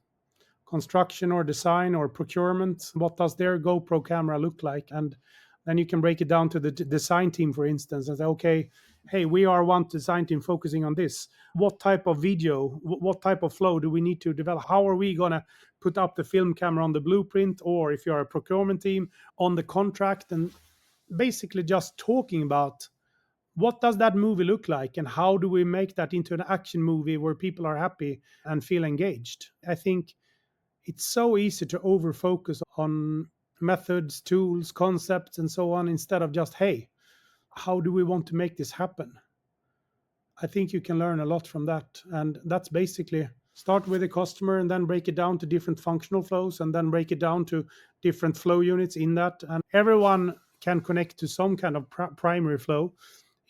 construction or design or procurement. What does their GoPro camera look like? And then you can break it down to the design team, for instance, and say, okay, hey, we are one design team focusing on this. What type of video, what type of flow do we need to develop? How are we going to put up the film camera on the blueprint? Or if you're a procurement team, on the contract, and basically just talking about what does that movie look like and how do we make that into an action movie where people are happy and feel engaged. I think it's so easy to over focus on methods, tools, concepts, and so on, instead of just, hey, how do we want to make this happen? I think you can learn a lot from that. And that's basically start with the customer and then break it down to different functional flows and then break it down to different flow units in that. And everyone can connect to some kind of primary flow.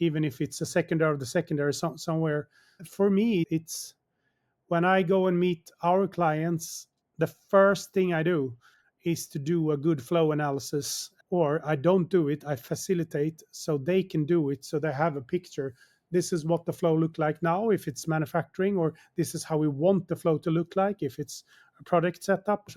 even if it's a secondary of the secondary somewhere. For me, it's when I go and meet our clients, the first thing I do is to do a good flow analysis, or I don't do it, I facilitate so they can do it, so they have a picture. This is what the flow look like now if it's manufacturing, or this is how we want the flow to look like if it's a product setup.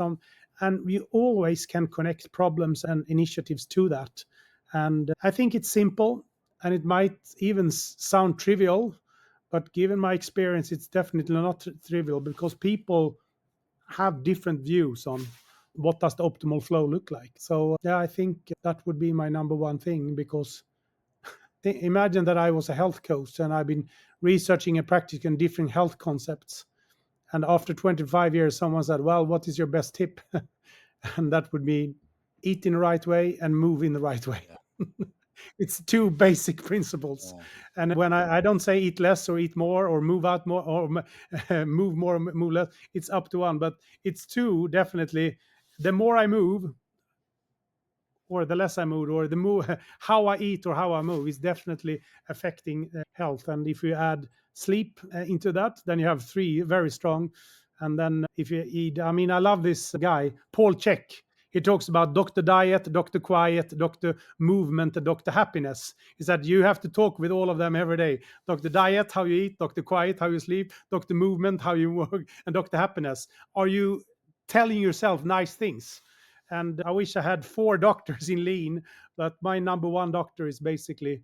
And we always can connect problems and initiatives to that. And I think it's simple, and it might even sound trivial, but given my experience, it's definitely not trivial, because people have different views on what does the optimal flow look like. So yeah, I think that would be my number one thing, because imagine that I was a health coach and I've been researching and practicing different health concepts. And after 25 years, someone said, well, what is your best tip? And that would be eat in the right way and move in the right way. Yeah. It's two basic principles. Yeah. And when I don't say eat less or eat more or move out more or move more, move less, it's up to one. But it's two, definitely. The more I move, or the less I move, or the move, how I eat or how I move is definitely affecting health. And if you add sleep into that, then you have three very strong. And then if you eat, I mean, I love this guy, Paul Check. He talks about Dr. Diet, Dr. Quiet, Dr. Movement, and Dr. Happiness. Is that you have to talk with all of them every day. Dr. Diet, how you eat, Dr. Quiet, how you sleep, Dr. Movement, how you work, and Dr. Happiness. Are you telling yourself nice things? And I wish I had 4 doctors in lean, but my number one doctor is basically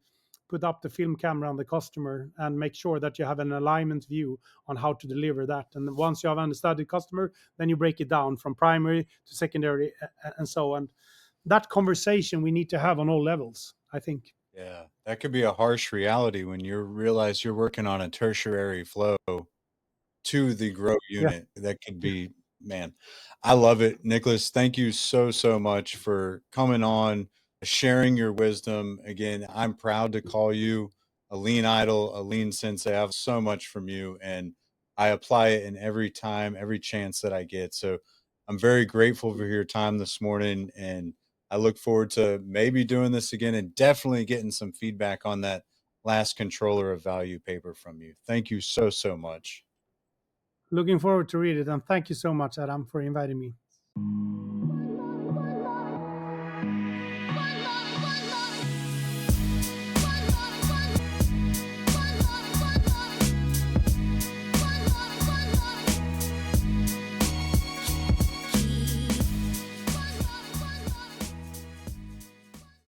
put up the film camera on the customer and make sure that you have an alignment view on how to deliver that. And once you have understood the customer, then you break it down from primary to secondary and so on. That conversation we need to have on all levels, I think. Yeah, that could be a harsh reality when you realize you're working on a tertiary flow to the grow Yeah. unit. That could be, man, I love it. Niklas, thank you so, so much for coming on, sharing your wisdom. Again, I'm proud to call you a lean idol, a lean sensei. I have so much from you, and I apply it in every time, every chance that I get. So I'm very grateful for your time this morning, and I look forward to maybe doing this again and definitely getting some feedback on that last controller of value paper from you. Thank you so, so much. Looking forward to read it. And thank you so much, Adam, for inviting me.